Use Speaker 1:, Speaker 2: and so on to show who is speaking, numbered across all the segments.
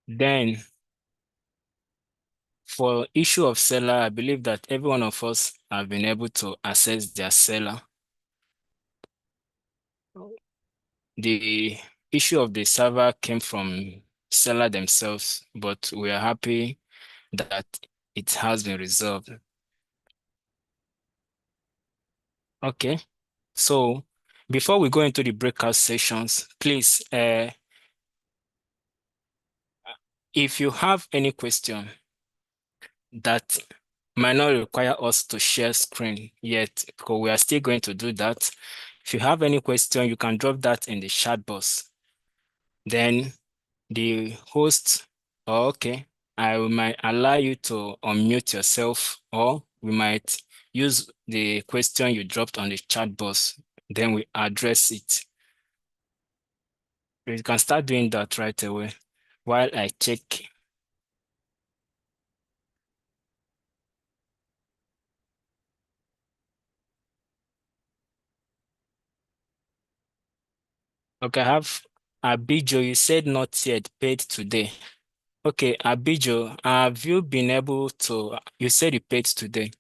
Speaker 1: Then for issue of seller, I believe that every one of us have been able to access their seller. The issue of the server came from seller themselves, but we are happy that it has been resolved. Okay, so before we go into the breakout sessions, please, if you have any question that might not require us to share screen yet, because we are still going to do that. If you have any question, you can drop that in the chat box. Then the host, okay, I might allow you to unmute yourself, or we might use the question you dropped on the chat box, then we address it. You can start doing that right away while I check. Okay, I have Abijo, you said not yet paid today. Okay, Abijo, have you been able to, you said you paid today.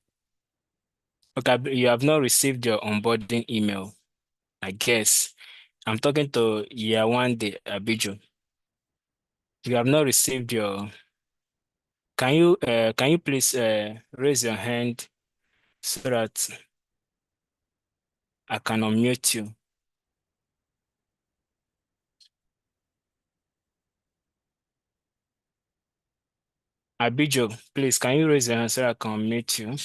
Speaker 1: Okay, you have not received your onboarding email, I guess. I'm talking to year one day, Abijo. You have not received your, can you please raise your hand so that I can unmute you? Abijo, please, can you raise your hand so I can unmute you?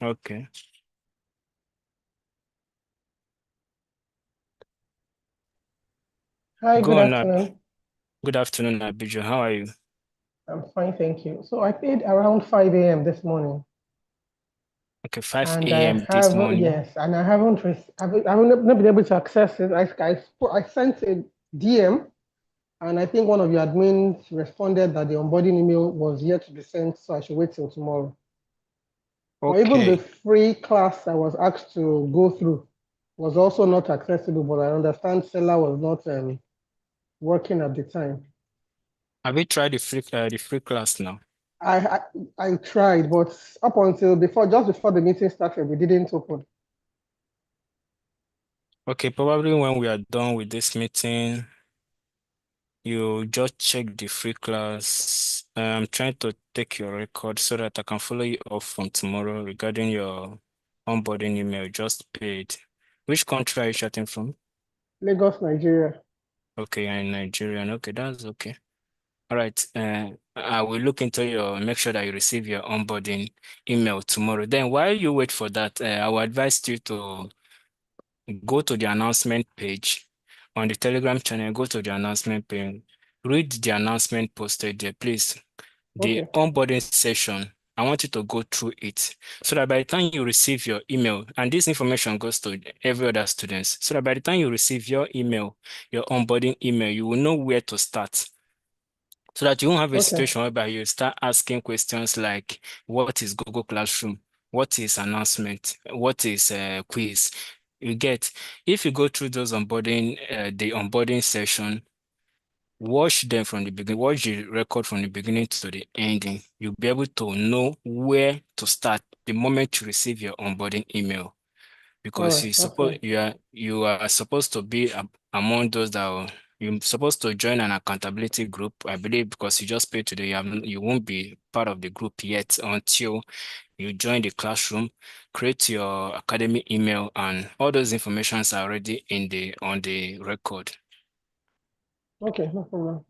Speaker 1: Okay.
Speaker 2: Hi,
Speaker 1: Go
Speaker 2: good
Speaker 1: on now.
Speaker 2: afternoon.
Speaker 1: Good afternoon, Abijo. How are you?
Speaker 2: I'm fine, thank you. So I paid around 5 a.m. this morning,
Speaker 1: Okay, 5
Speaker 2: and I
Speaker 1: a.m. this
Speaker 2: have,
Speaker 1: morning.
Speaker 2: yes, and I haven't, I haven't not been able to access it. I sent a DM, and I think one of your admins responded that the onboarding email was yet to be sent, so I should wait till tomorrow. But even the
Speaker 1: Okay.
Speaker 2: free class I was asked to go through was also not accessible, but I understand Seller was not working at the time.
Speaker 1: Have you tried the free class now?
Speaker 2: I, I I tried, but up until just before the meeting started, we didn't open.
Speaker 1: Okay, probably when we are done with this meeting, you just check the free class. I'm trying to take your record so that I can follow you up from tomorrow regarding your onboarding email just paid. Which country are you chatting from?
Speaker 2: Lagos, Nigeria.
Speaker 1: Okay, you're in Nigeria. Okay, that's okay. All right. I will look into make sure that you receive your onboarding email tomorrow. Then while you wait for that, I will advise you to go to the announcement page on the Telegram channel, go to the announcement page, read the announcement posted there, please. The
Speaker 2: Okay,
Speaker 1: onboarding session, I want you to go through it so that by the time you receive your email, and this information goes to every other students, so that by the time you receive your email, your onboarding email, you will know where to start. So that you won't have a
Speaker 2: okay,
Speaker 1: situation whereby you start asking questions like, what is Google Classroom? What is announcement? What is quiz? You get, if you go through those the onboarding session, watch them from the beginning, watch the record from the beginning to the ending. You'll be able to know where to start the moment you receive your onboarding email,
Speaker 2: all
Speaker 1: because
Speaker 2: right, that's fine.
Speaker 1: you are supposed to be among those you're supposed to join an accountability group, I believe, because you just paid today. You won't be part of the group yet until you join the classroom, create your academy email, and all those informations are already on the record.
Speaker 2: Okay, no problem.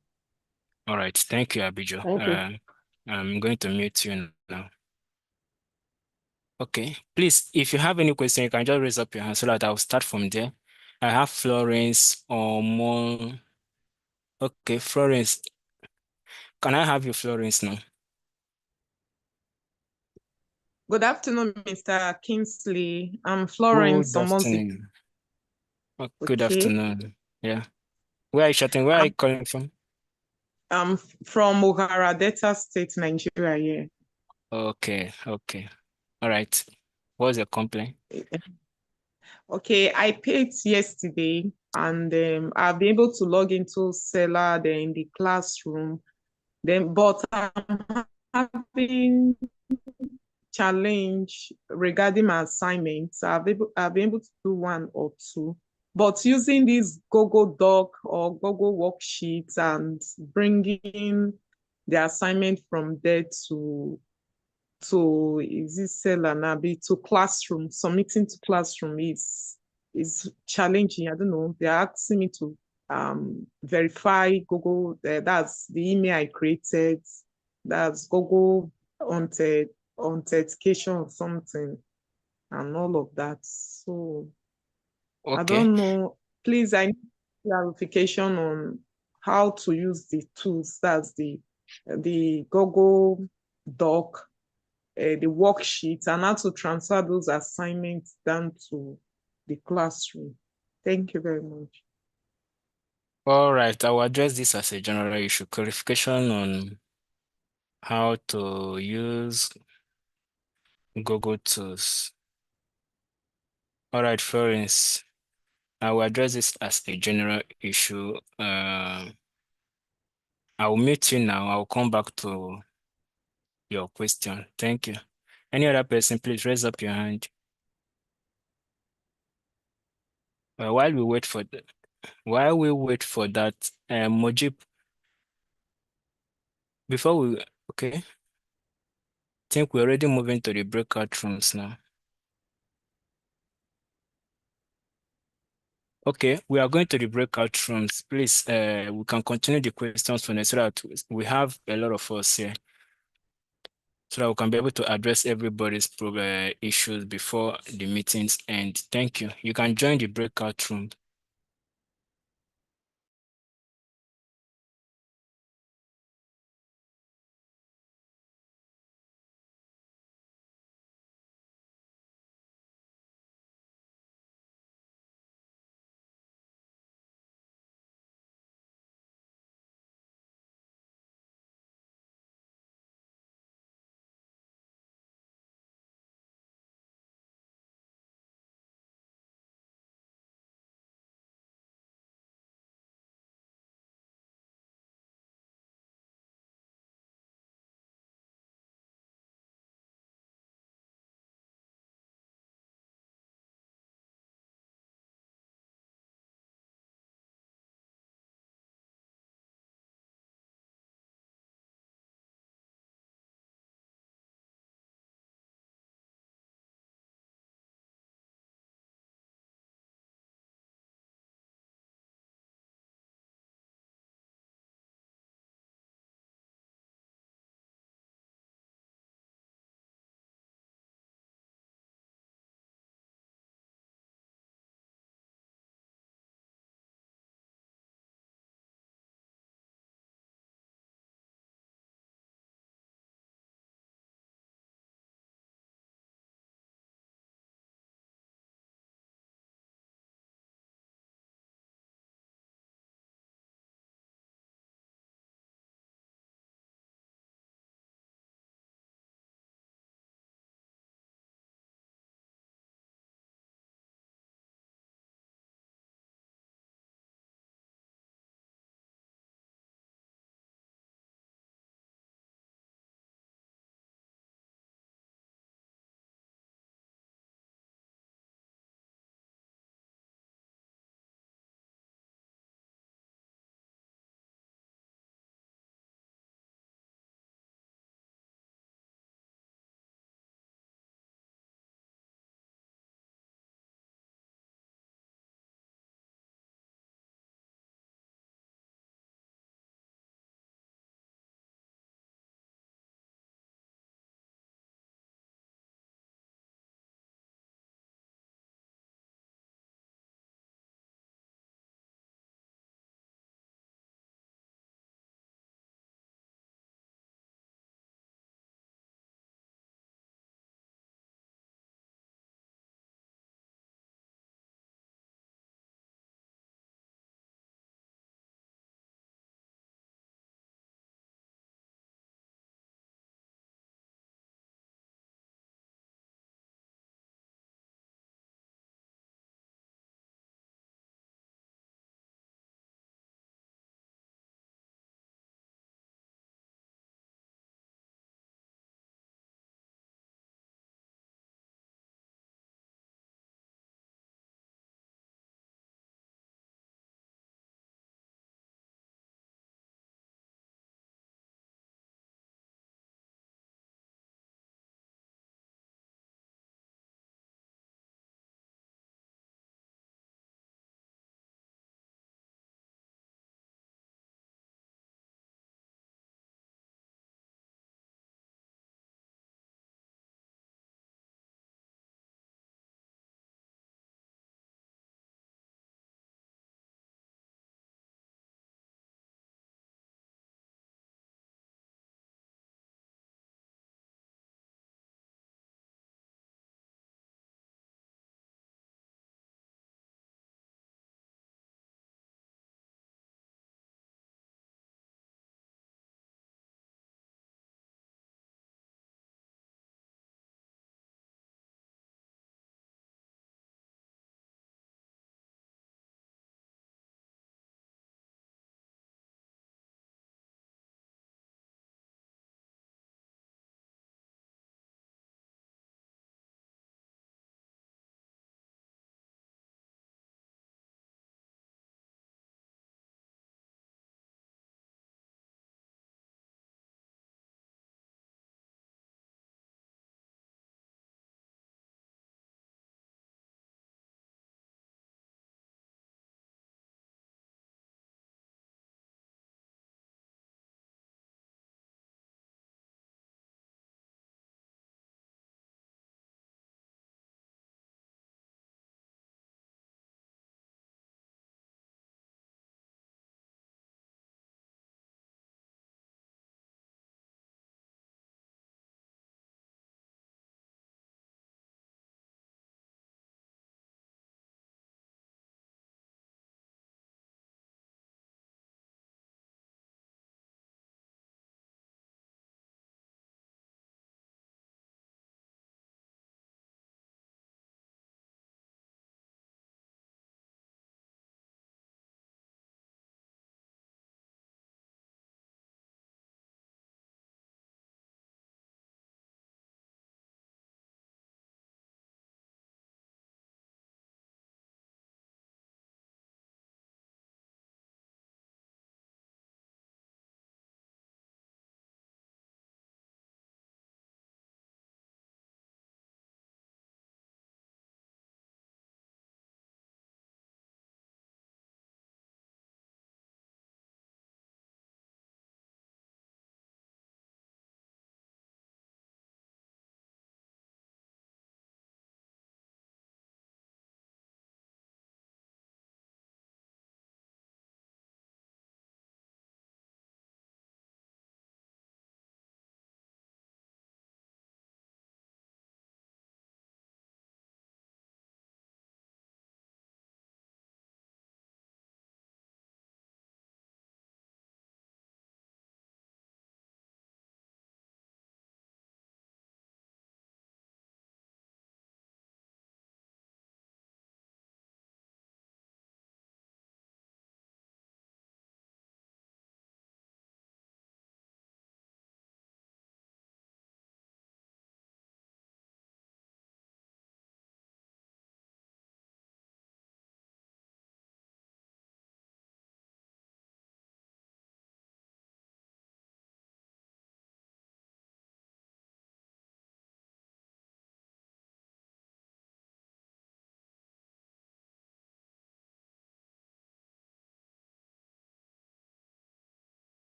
Speaker 1: All right, thank you, Abijo.
Speaker 2: Thank you.
Speaker 1: I'm going to mute you now. Okay, please, if you have any question, you can just raise up your hand so that I'll start from there. I have Florence or more. Okay, Florence, can I have you, Florence, now?
Speaker 3: Good afternoon, Mr. Kingsley. I'm Florence
Speaker 1: Good
Speaker 3: Omonzi.
Speaker 1: afternoon. Oh, good
Speaker 3: Okay.
Speaker 1: afternoon. Yeah. Where are you chatting? Where are you
Speaker 3: I'm,
Speaker 1: calling from?
Speaker 3: I'm from Ohara, Delta State, Nigeria.
Speaker 1: Okay, okay. All right. What's your complaint?
Speaker 3: Yeah. Okay, I paid yesterday and I've been able to log into Seller then in the classroom. But I'm having challenge regarding my assignments. I've been able to do one or two, but using this Google Doc or Google Worksheets and bringing the assignment from there to is it Seller now be to classroom, submitting to classroom is challenging. I don't know. They're asking me to verify Google. That's the email I created. That's Google authentication or something, and all of that. So I
Speaker 1: Okay.
Speaker 3: don't know. Please, I need clarification on how to use the tools. That's the Google Doc, the worksheets, and how to transfer those assignments down to the classroom. Thank you very much.
Speaker 1: All right. I will address this as a general issue. Clarification on how to use Google tools. All right, Florence. I will address this as a general issue. I will mute you now. I will come back to your question. Thank you. Any other person, please raise up your hand. While we wait for that, Mojib, before we, okay, think we're already moving to the breakout rooms now. Okay, we are going to the breakout rooms. Please, we can continue the questions for next so that we have a lot of us here, so that we can be able to address everybody's issues before the meetings end. Thank you. You can join the breakout room.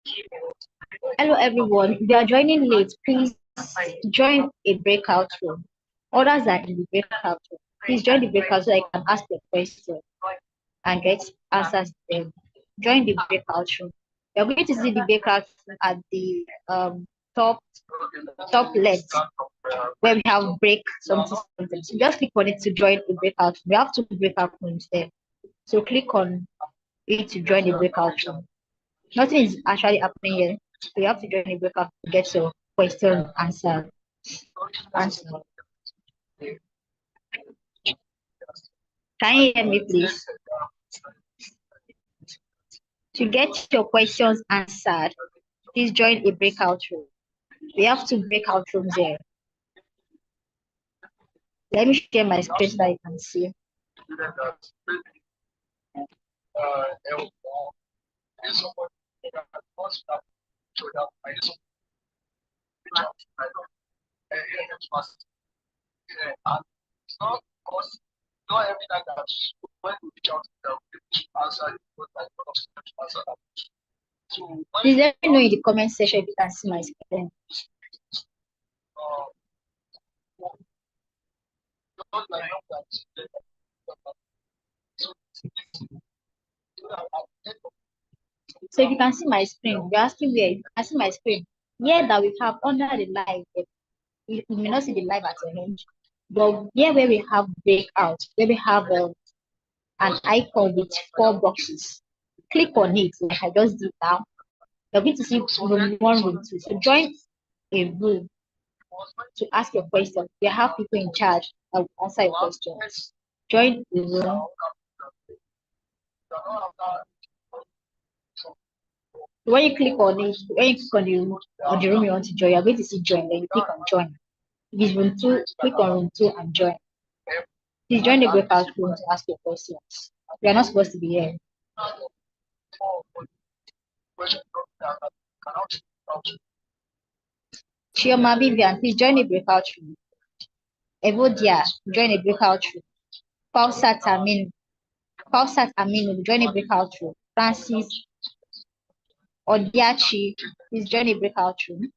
Speaker 4: Hello everyone. If you are joining late, please join a breakout room. Others are in the breakout room. Please join the breakout so I can ask your question and get answers to them. Join the breakout room. You're going to see the breakout room at the top left where we have break something something. So just click on it to join the breakout room. We have two breakout rooms there. So click on it to join the breakout room. Nothing is actually happening here. So you have to join the breakout to get your question answered. Can you hear me, please? To get your questions answered, please join a breakout room. We have two breakout rooms here. Let me share my screen so that you can see. Please let me know in the comment section if you can see my screen. So if you can see my screen, you're asking where you can see my screen. Here that we have under the live, you may not see the live at your end, but here where we have breakout, where we have an icon with four boxes. Click on it like I just did now. You're going to see room one, room two. So join a room to ask your question. We have people in charge that will answer your questions. Join the room. When you click on it, when you click on the room you want to join, you're going to see join. Then you click on join. If it's room two, click on room two and join. Please join the breakout room to ask your questions. We are not supposed to be here. Chioma Vivian, please join the breakout room. Evodia, join the breakout room. Pausat Aminu, join the breakout room. Francis Odiachi, please join the breakout room.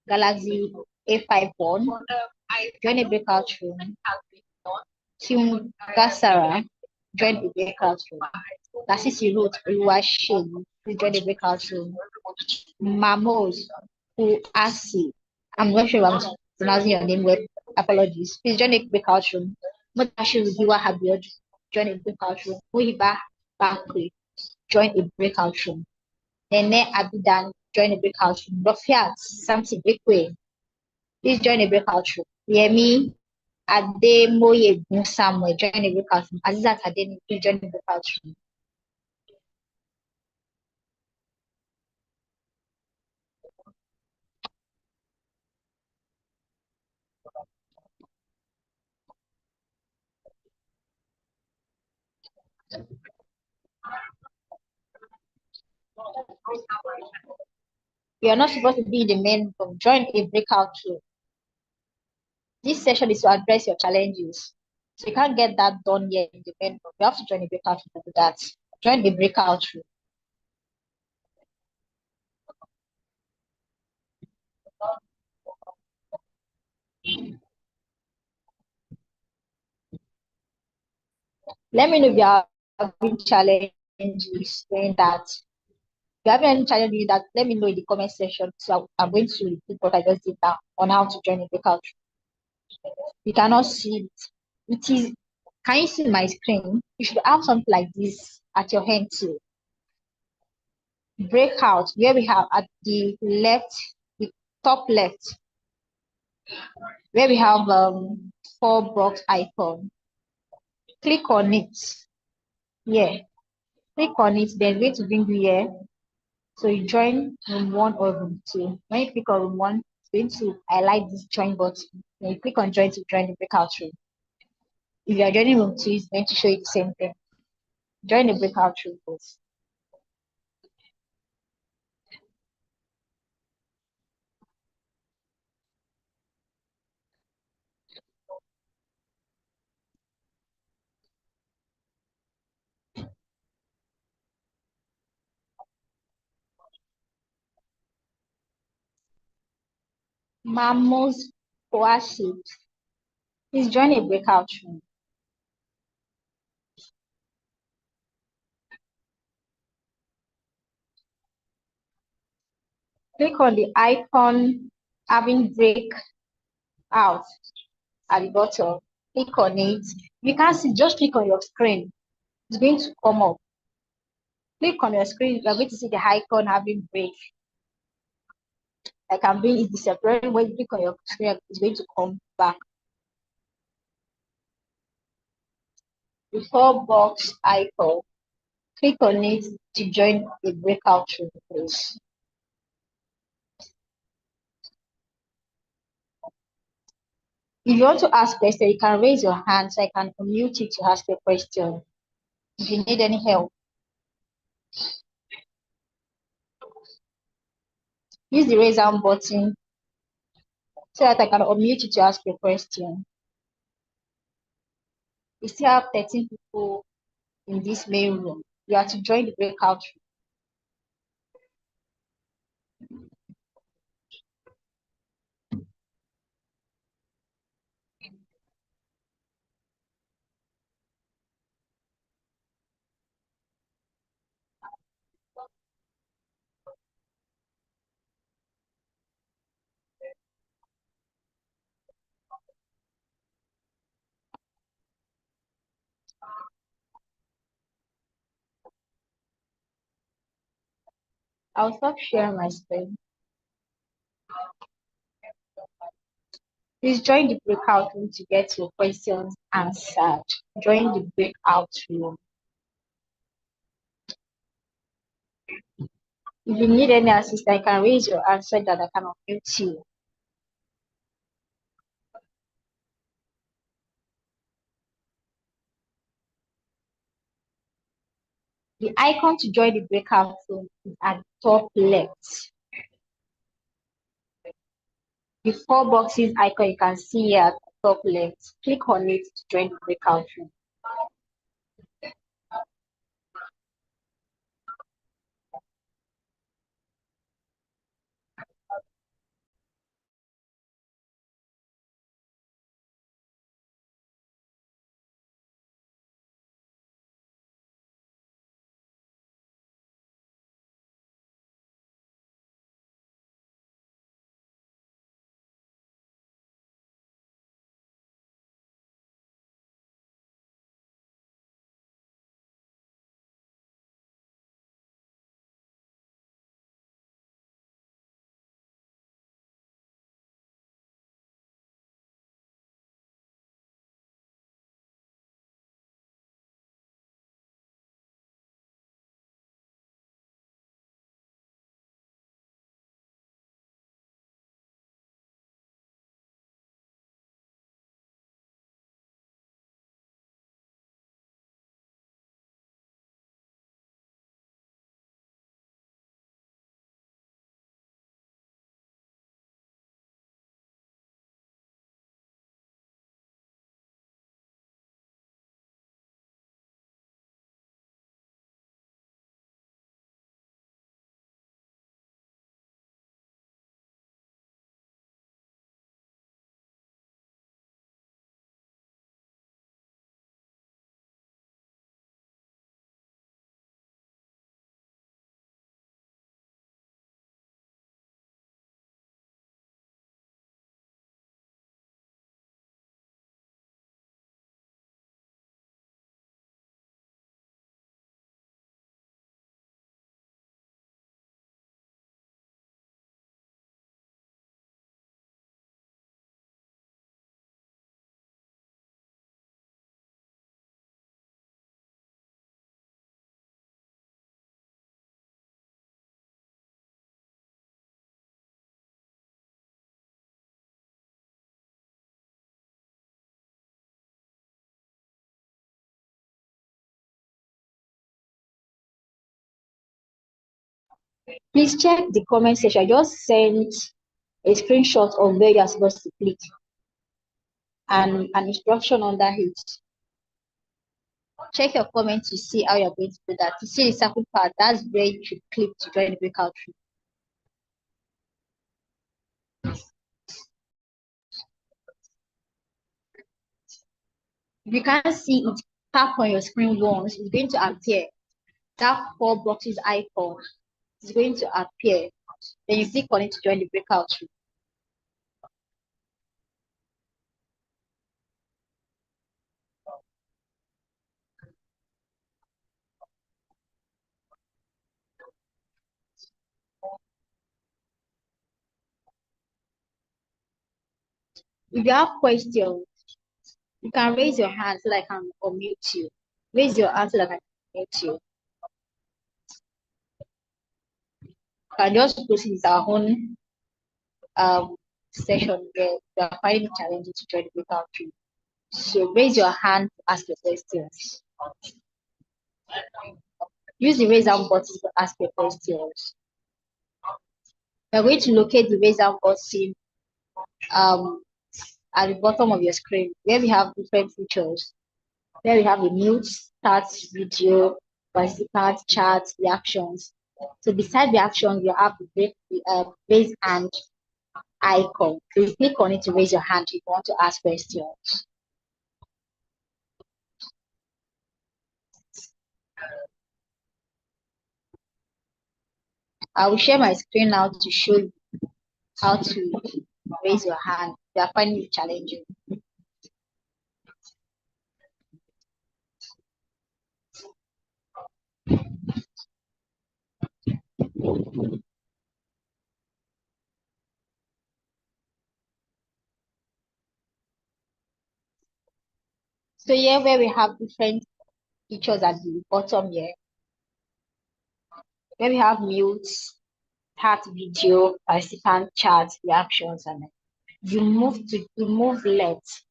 Speaker 4: Galaxy A51, join the breakout room. Tim Gassara, join the breakout room. Lasisi Ruth Oluwaseyi, please join the breakout room. Mamos Uasi, I'm not sure if I'm pronouncing your name well. Apologies. Please join the breakout room. Motashi Rudiwa Habiod, join the breakout room. Muhiba Bakri, join the breakout room. Nene Abidan, join the breakout room. Rafiat Samson Ekwe, please join the breakout room. Yemi Ademoye Samuel, join the breakout room. Azizat Adeni, please join the breakout room. You are not supposed to be in the main room. Join a breakout room. This session is to address your challenges. So you can't get that done yet in the main room. You have to join a breakout room to do that. Join the breakout room. Let me know if you are having challenges doing that. If you have any challenge doing that, let me know in the comment section. So I'm going to repeat what I just did now on how to join a breakout room. You cannot see it. It is, can you see my screen? You should have something like this at your hand too. Breakout, where we have at the left, the top left, where we have four box icon. Click on it. Yeah, click on it, then going to bring you here. So you join room one or room two. When you click on room one, it's going to highlight this join button. Then you click on join to join the breakout room. If you are joining room two, it's going to show you the same thing. Join the breakout room first. Mammals, coaships. Please join a breakout room. Click on the icon having breakout at the bottom. Click on it. You can't see, just click on your screen. It's going to come up. Click on your screen, you're going to see the icon having break. Like I'm doing it separate. When you click on your screen, it's going to come back. The 4-box icon, click on it to join the breakout room, please. If you want to ask question, you can raise your hand so I can unmute you to ask a question. If you need any help, use the raise hand button so that I can unmute you to ask your question. We still have 13 people in this main room. You have to join the breakout room. I'll stop sharing my screen. Please join the breakout room to get your questions answered. Join the breakout room. If you need any assistance, you can raise your hand so that I can unmute you. The icon to join the breakout room is at the top left. The 4 boxes icon you can see here at the top left. Click on it to join the breakout room. Please check the comment section. I just sent a screenshot of where you are supposed to click and an instruction under it. Check your comment to see how you're going to do that. To see the circle part, that's where you should click to join the breakout room. If you can't see it, tap on your screen once, it's going to appear. That four boxes icon is going to appear. Then you click on it to join the breakout room. If you have questions, you can raise your hand so that I can unmute you. Raise your hand so that I can unmute you. You can just proceed with our own session where we are finding it challenging to join the breakout room. So raise your hand to ask your questions. Use the raise hand button to ask your questions. We're going to locate the raise hand button at the bottom of your screen where we have different features. There we have the mute, start video, participant, chat, reactions. So beside the actions, you have the raise hand icon. So you click on it to raise your hand if you want to ask questions. I will share my screen now to show you how to raise your hand. They are finding it challenging. So here where we have different features at the bottom here, where we have mute, start video, participant, chat, reactions, and you move left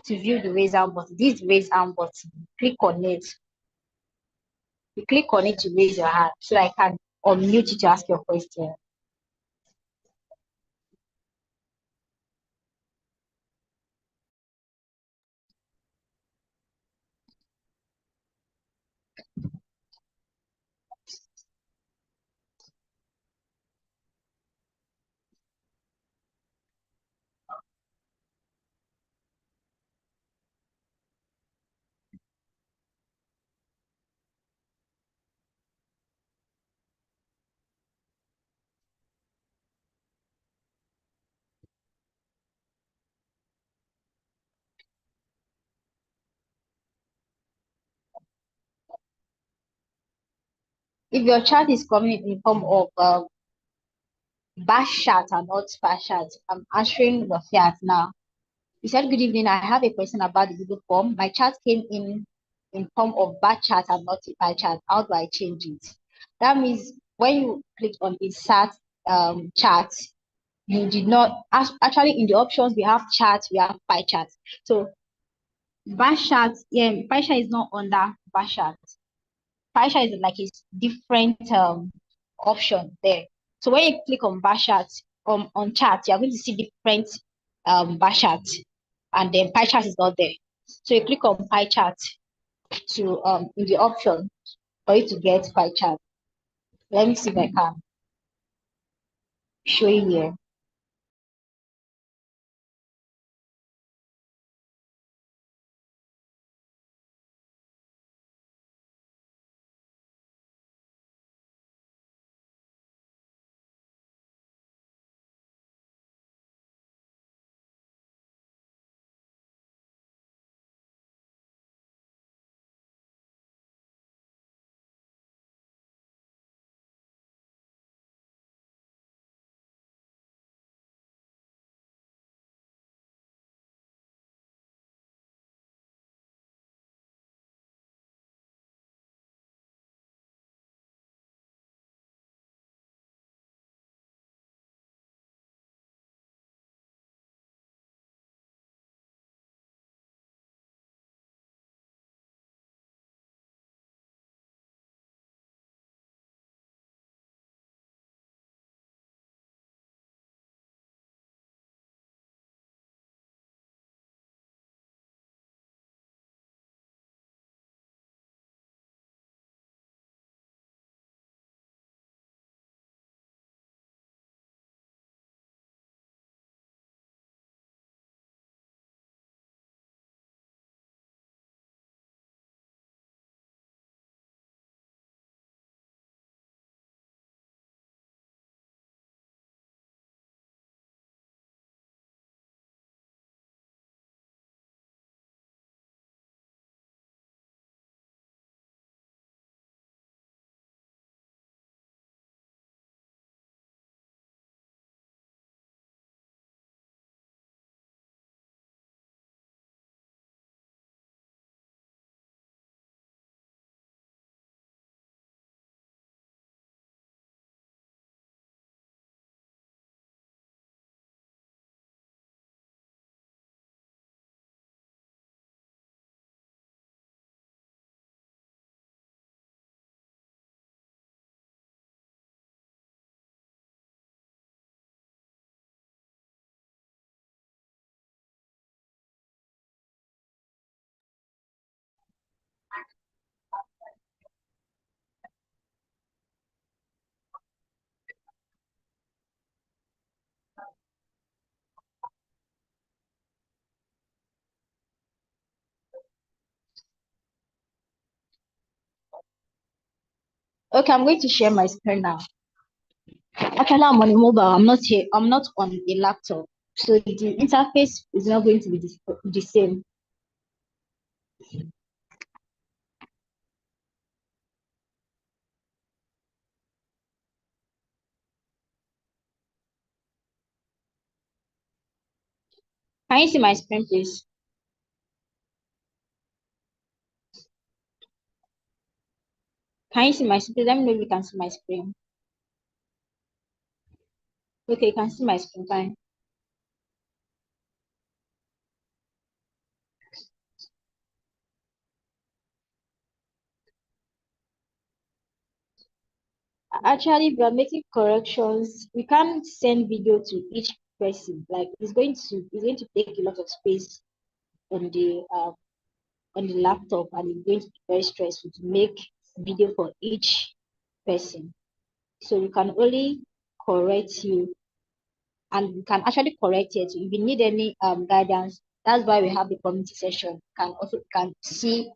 Speaker 4: to view the raise hand button. This raise hand button, click on it. You click on it to raise your hand so I can unmute you to ask your question. If your chat is coming in form of bash chat and not sparse chat, I'm answering your fiat now. You said, good evening, I have a question about the Google form. My chat came in form of bash chat and not a pie chat. How do I change it? That means when you click on insert chat, you did not, actually in the options, we have chat, we have pie chat. So bash chat, yeah, pie chat is not under bash chat. Paisha is like a different option there. So when you click on Bashat on chat, you're going to see different Bashat, and then pie chart is not there. So you click on pie chart to in the option for you to get pie chart. Let me see if I can show you here. Okay, I'm going to share my screen now. Actually, I'm on a mobile. I'm not here. I'm not on a laptop. So the interface is not going to be the same. Can you see my screen, please? Can you see my screen? Let me know if you can see my screen. Okay, you can see my screen. Fine. Actually, if we are making corrections, we can't send video to each person. Like it's going to take a lot of space on the laptop, and it's going to be very stressful to make video for each person. So we can only correct you, and we can actually correct it. If you need any guidance, that's why we have the community session. You can see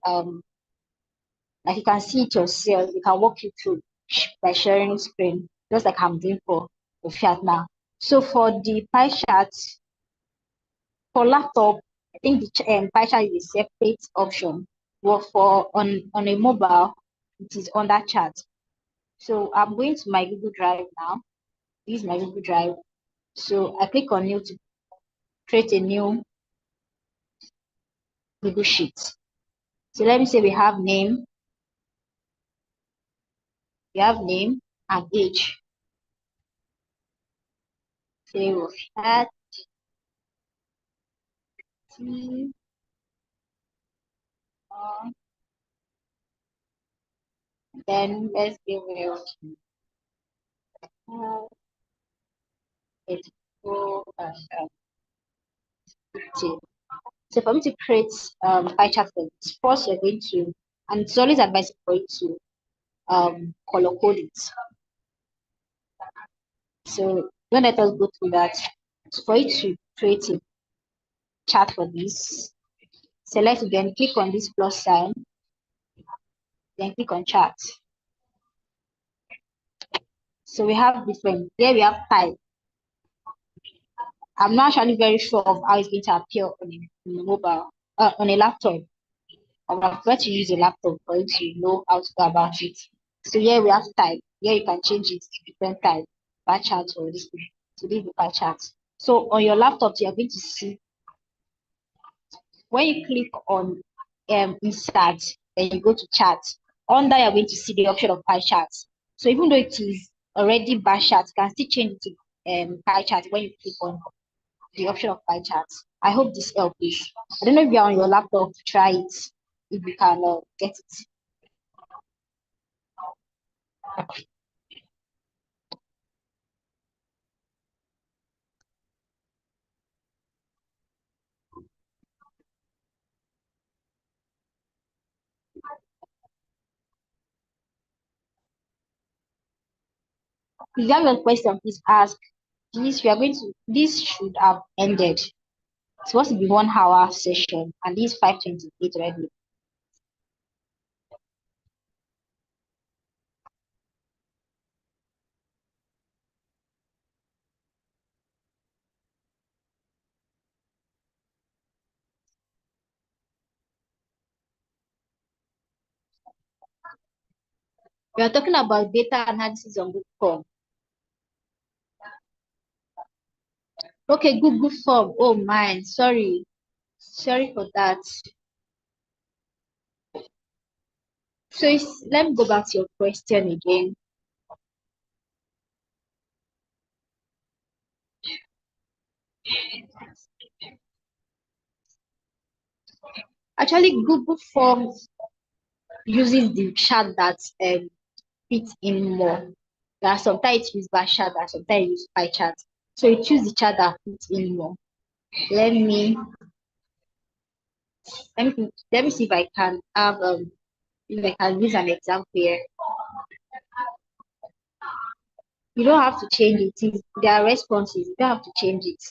Speaker 4: like you can see it yourself. We can walk you through by sharing screen, just like I'm doing for the chat now. So for the pie chart for laptop, I think the pie chart is a separate option. But for on a mobile, it is on that chart. So I'm going to my Google Drive now. This is my Google Drive. So I click on new to create a new Google Sheet. So let me say we have name and age. Say that then let's give it go So for me to create pie chart for this, first you're going to, and it's always advisable for you to color code it. So don't let us go through that. So for you to create a chart for this, select again, click on this plus sign, then click on chart. So we have different, here we have type. I'm not actually very sure of how it's going to appear on a mobile, on a laptop. I would prefer to use a laptop for you to know how to go about it. So here we have type. Here you can change it to different type, bar chart or this one. So this is the bar chart. So on your laptop, you are going to see when you click on insert, then you go to chart. Under you're going to see the option of pie chart. So even though it is already bar chart, you can still change it to pie chart when you click on the option of pie chart. I hope this helps. I don't know if you're on your laptop to try it, if you can get it. If you have a question, please ask. This should have ended. It's supposed to be 1 hour session, and this 5:28 already. We are talking about data analysis on Google Form. Okay, Google Form. Oh my, sorry for that. So let me go back to your question again. Actually, Google Form uses the chart that fits in more. There are sometimes it uses bar chart, and sometimes it uses pie chart. So you choose the chart that fits in more. Let me let me see if I can have if I can use an example here. You don't have to change it. There are responses. You don't have to change it.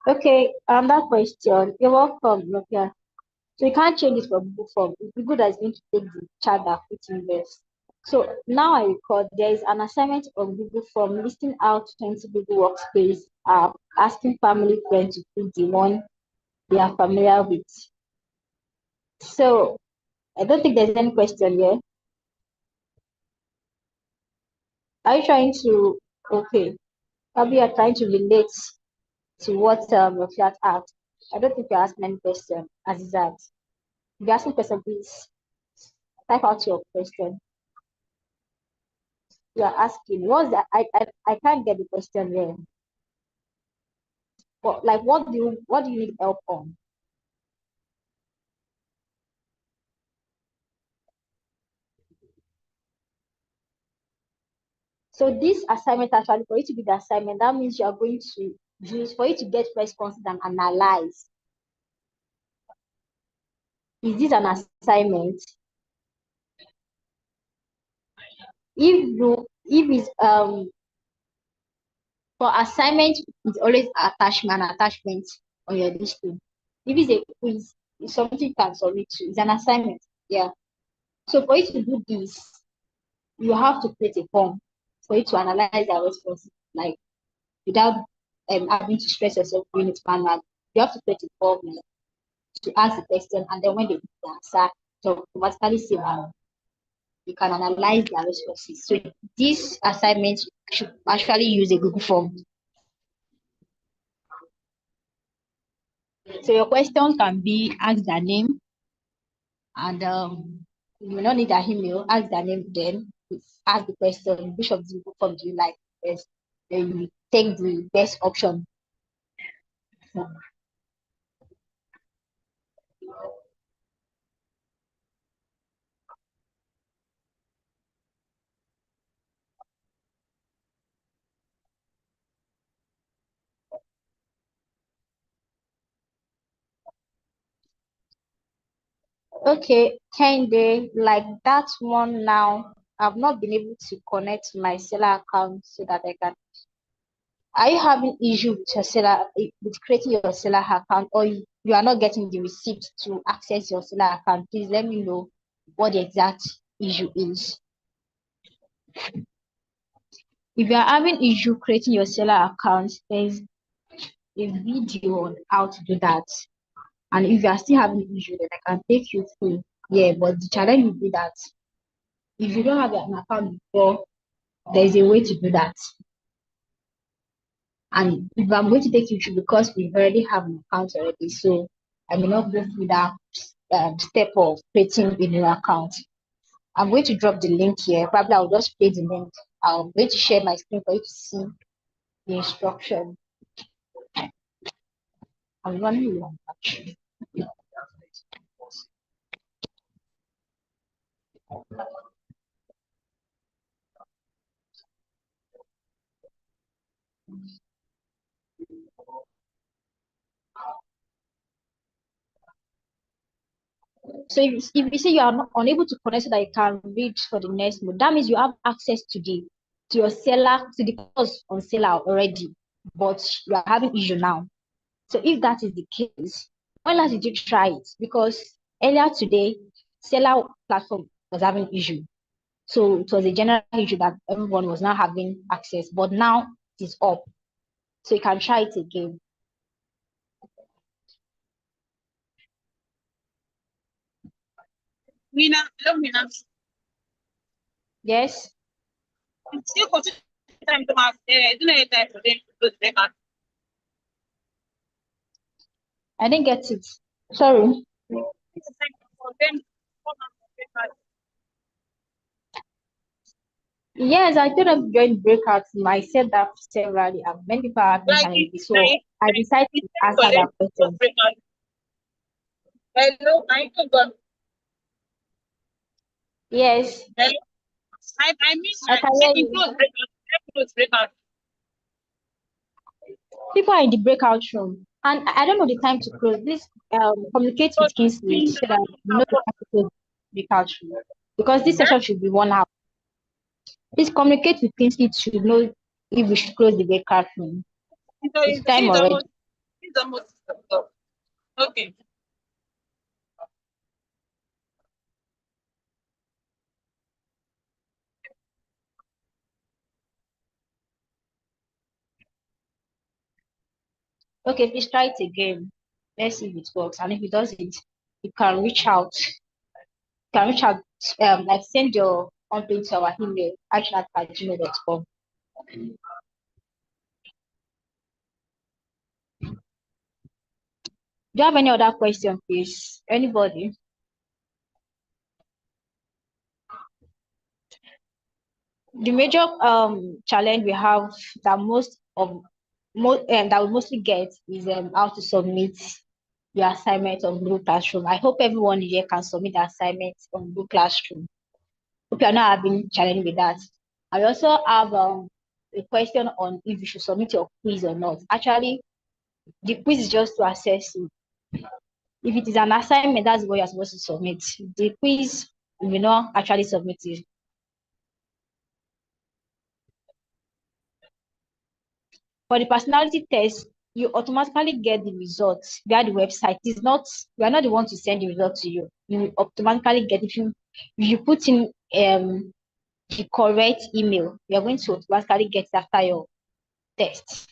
Speaker 4: Okay, that question. You're welcome. Okay. So you can't change it from Google Form. It's Google that's going to take the chat that put in there. So now I record there is an assignment on Google Form listing out 20 Google Workspace, asking family friends to pick the one they are familiar with. So I don't think there's any question here. Are you trying to, okay, probably you're trying to relate to what your flat asked. I don't think you're asking any question, as is that. If you're asking question, please type out your question. You're asking, what's that? I can't get the question here. But like, what do you need help on? So this assignment, actually, for you to do the assignment, that means you are going to use, for you to get responses and analyze. Is this an assignment? If it's for assignment, it's always attachment on your listing. If it's a quiz, it's something you can submit to. It's an assignment. Yeah. So for you to do this, you have to create a form for you to analyze their responses, like without having to stress yourself doing it manually. You have to create a form to ask the question, and then when they give the answer, to automatically save and you can analyze their responses. So this assignment should actually use a Google form. So your question can be ask their name, and you may not need their email. Ask their name, then ask the question: which of the Google form do you like best? Then you take the best option. Okay, Kende, like that one now, I've not been able to connect my seller account so that I can. Are you having issue with your seller, with creating your seller account, or you are not getting the receipt to access your seller account? Please let me know what the exact issue is. If you are having issue creating your seller account, there's a video on how to do that. And if you are still having issue, then I can take you through. Yeah, but the challenge will be that if you don't have an account before, there's a way to do that. And if I'm going to take you through, because we already have an account already, so I may not go through that step of creating a new account. I'm going to drop the link here. Probably I'll just play the link. I'm going to share my screen for you to see the instruction. I'm running long actually. So if you say you are not unable to connect so that you can read for the next mode, that means you have access to your seller, to the course on seller already, but you are having issue now. So if that is the case, when last did you try it? Because earlier today, seller platform was having issue. So it was a general issue that everyone was not having access, but now it is up. So you can try it again. Yes. I didn't get it. Sorry. Yes, I could have joined breakouts. I said that severally, and many people have been having this. So I decided to answer that question.
Speaker 5: Hello, I forgot.
Speaker 4: Yes.
Speaker 5: Hello. I mean,
Speaker 4: I can hear you.
Speaker 5: close breakout.
Speaker 4: People are in the breakout room, and I don't know the time to close. Please communicate with Kingsley so that you know the time to close the breakout room, because this session should be 1 hour. Please communicate with Kingsley to know if we should close the breakout room. It's time already.
Speaker 5: It's almost up. Okay.
Speaker 4: Okay, please try it again. Let's see if it works. And if it doesn't, you can reach out. You can reach out, like send your complaint to our email, action@gmail.com. Do you have any other question, please? Anybody? The major challenge we have that that we mostly get is how to submit your assignment on Google Classroom. I hope everyone here can submit the assignment on Google Classroom. Hope you're not having challenge with that. I also have a question on if you should submit your quiz or not. Actually, the quiz is just to assess you. If it is an assignment, that's what you're supposed to submit. The quiz, you will not actually submit it. For the personality test, you automatically get the results via the website. It's not, we are not the one to send the result to you. You automatically get if you put in the correct email, you're going to automatically get it after your test.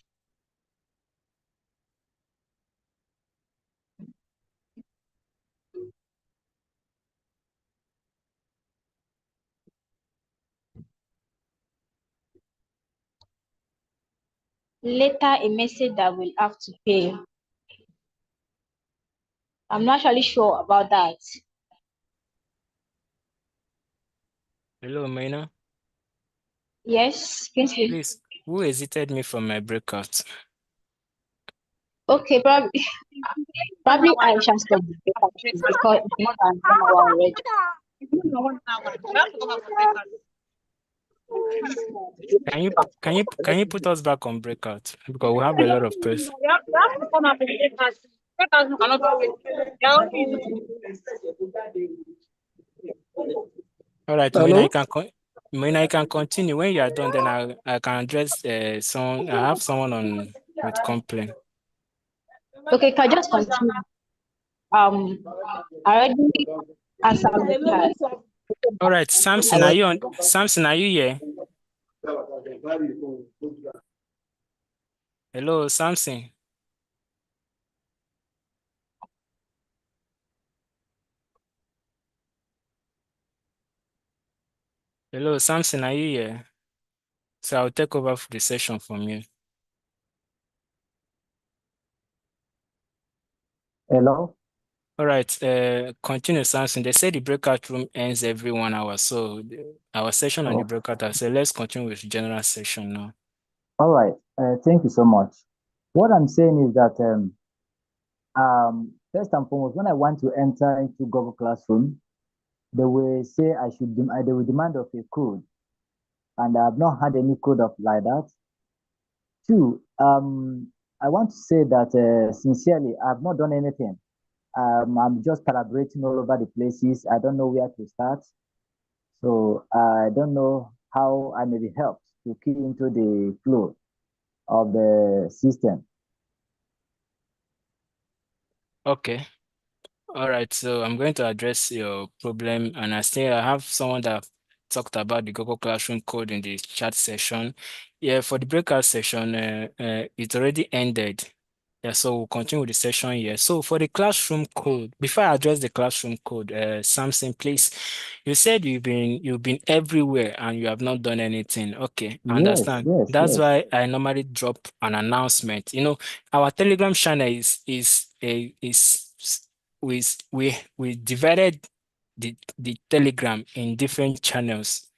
Speaker 4: Later, a message that will have to pay. I'm not actually sure about that.
Speaker 1: Hello, Maina.
Speaker 4: Yes, Kingsley.
Speaker 1: Please, who exited me from my breakout?
Speaker 4: Okay, probably I shall stop the paper because it's more than 1 hour already.
Speaker 1: Can you put us back on breakout? Because we have a lot of press. All right, Mina,
Speaker 2: Hello?
Speaker 1: Mina, you can continue. When you are done, then I can address someone. I have someone on with complaint.
Speaker 4: Okay, can I just continue? I already answered that.
Speaker 1: All right, Samson, are you on? Samson, are you here? Hello, Samson. Hello, Samson, are you here? So I'll take over the session from you.
Speaker 6: Hello?
Speaker 1: All right, continue, Samson. They say the breakout room ends every 1 hour. So our session on the
Speaker 6: Oh,
Speaker 1: breakout, I say let's continue with general session now.
Speaker 6: all right. Thank you so much. What I'm saying is that first and foremost, when I want to enter into Google Classroom, they will say they will demand of a code, and I have not had any code of like that. Two, I want to say that sincerely, I have not done anything. I'm just calibrating all over the places. I don't know where to start. So I don't know how I may be helped to key into the flow of the system.
Speaker 1: Okay. All right, so I'm going to address your problem, and I have someone that talked about the Google Classroom code in the chat session. Yeah, for the breakout session, it already ended. Yeah, so we'll continue with the session here. So for the classroom code, before I address the classroom code, Samson, please, you said you've been everywhere and you have not done anything. Okay, I
Speaker 6: Yes,
Speaker 1: understand.
Speaker 6: yes,
Speaker 1: That's
Speaker 6: yes.
Speaker 1: why I normally drop an announcement. Our Telegram channel is we divided the Telegram in different channels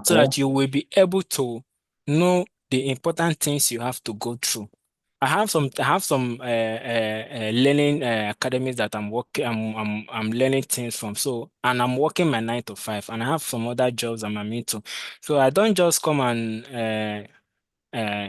Speaker 1: so
Speaker 6: Okay,
Speaker 1: that you will be able to know the important things you have to go through. I have some learning academies that I'm learning things from. So, and I'm working my 9 to 5, and I have some other jobs I'm into. So I don't just come and uh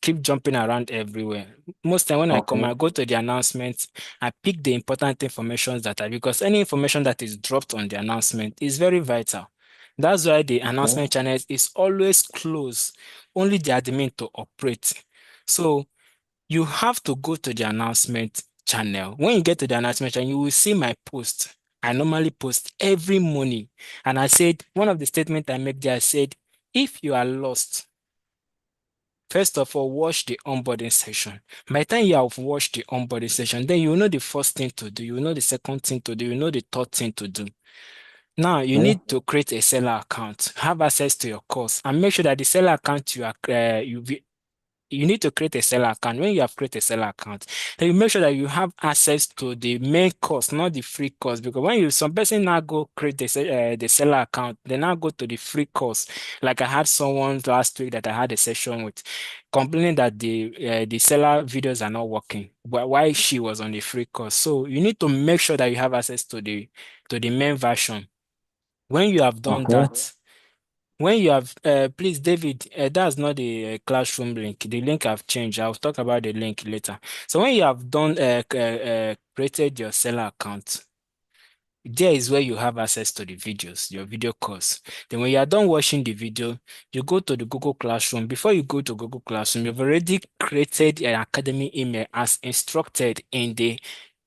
Speaker 1: keep jumping around everywhere. Most time when I come,
Speaker 6: okay,
Speaker 1: I go to the announcement, I pick the important information because any information that is dropped on the announcement is very vital. That's why the
Speaker 6: okay,
Speaker 1: announcement channel is always closed, only the admin to operate. So you have to go to the announcement channel. When you get to the announcement channel, you will see my post. I normally post every morning. And I said, one of the statements I make there, I said, if you are lost, first of all, watch the onboarding session. By the time you have watched the onboarding session, then you will know the first thing to do, you will know the second thing to do, you know the third thing to do. Now, you
Speaker 6: Okay.
Speaker 1: need to create a seller account, have access to your course, and make sure that the seller account you need to create a seller account. When you have created a seller account, then you make sure that you have access to the main course, not the free course. Because when some person now go create the seller account, they now go to the free course. Like I had someone last week that I had a session with, complaining that the seller videos are not working, but why she was on the free course. So you need to make sure that you have access to the main version. When you have done
Speaker 6: Okay.
Speaker 1: that, please, David, that's not the classroom link. The link I've changed. I'll talk about the link later. So when you have done created your seller account, there is where you have access to the videos, your video course. Then when you are done watching the video, you go to the Google Classroom. Before you go to Google Classroom, you've already created an Academy email as instructed in the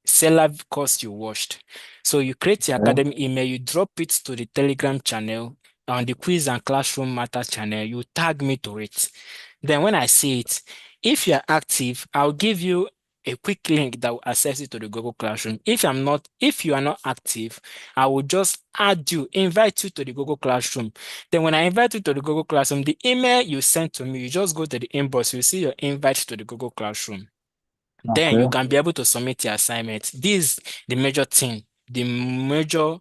Speaker 1: seller course you watched. So you create your
Speaker 6: Okay.
Speaker 1: Academy email, you drop it to the Telegram channel, on the quiz and classroom matter channel, you tag me to it. Then when I see it, if you're active, I'll give you a quick link that will access you to the Google Classroom. If you are not active, I will just add you, invite you to the Google Classroom. Then when I invite you to the Google Classroom, the email you sent to me, you just go to the inbox, you see your invite to the Google Classroom. Then you
Speaker 6: Okay.
Speaker 1: can be able to submit your assignment. This is the major thing, the major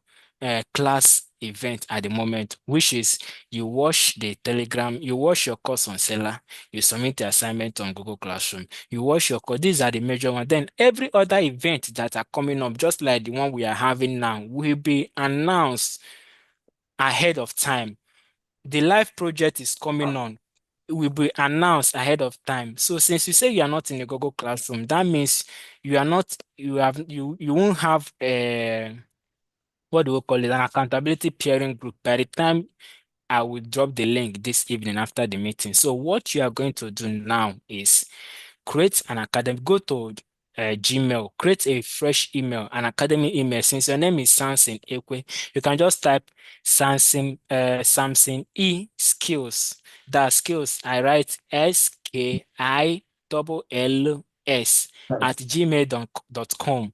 Speaker 1: class event at the moment, which is you watch the Telegram, you watch your course on Seller, you submit the assignment on Google Classroom, you watch your course. These are the major ones. Then every other event that are coming up, just like the one we are having now, will be announced ahead of time. The live project is coming on. It will be announced ahead of time. So since you say you are not in the Google Classroom, that means you are not, you won't have a, what do we call it, an accountability peering group by the time I will drop the link this evening after the meeting. So what you are going to do now is create an academy, go to Gmail, create a fresh email, an academy email. Since your name is Samson Ekwe, you can just type Samson E skills. That skills, I write SKILLS at
Speaker 6: Yes.
Speaker 1: gmail.com.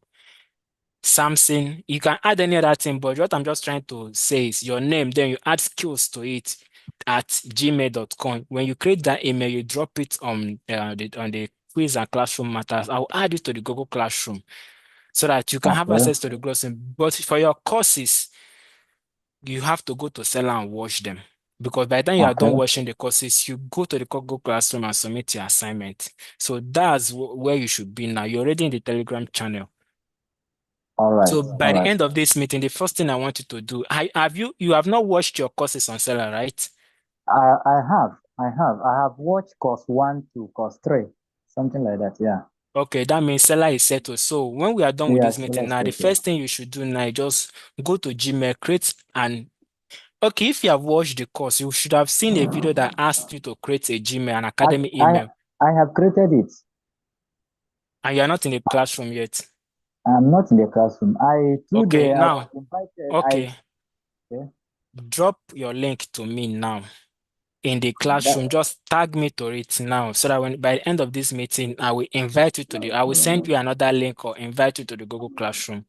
Speaker 1: Samson, you can add any other thing, but what I'm just trying to say is your name, then you add skills to it at gmail.com. When you create that email, you drop it on the quiz and classroom matters. I'll add it to the Google Classroom so that you can have
Speaker 6: Okay.
Speaker 1: access to the classroom. But for your courses, you have to go to Seller and watch them. Because by the time you are done
Speaker 6: Okay.
Speaker 1: watching the courses, you go to the Google Classroom and submit your assignment. So that's where you should be now. You're already in the Telegram channel.
Speaker 6: All right.
Speaker 1: So by
Speaker 6: All
Speaker 1: the
Speaker 6: right.
Speaker 1: end of this meeting, the first thing I want you to do, you have not watched your courses on Seller, right?
Speaker 6: I have watched course 1 to course 3, something like that. Yeah.
Speaker 1: Okay, that means Seller is settled. So when we are done with
Speaker 6: Yeah,
Speaker 1: this
Speaker 6: still
Speaker 1: meeting now, the
Speaker 6: expected.
Speaker 1: first thing you should do now is just go to Gmail, create an okay, if you have watched the course, you should have seen a video that asked you to create a Gmail, an
Speaker 6: I,
Speaker 1: academy
Speaker 6: I,
Speaker 1: email,
Speaker 6: I have created it.
Speaker 1: and you are not in the classroom yet.
Speaker 6: I'm not in the classroom.
Speaker 1: Okay,
Speaker 6: Today I was
Speaker 1: now,
Speaker 6: invited.
Speaker 1: okay,
Speaker 6: Okay.
Speaker 1: drop your link to me now in the
Speaker 6: That,
Speaker 1: classroom. Just tag me to it now so that when by the end of this meeting, I will send you another link or invite you to the Google Classroom.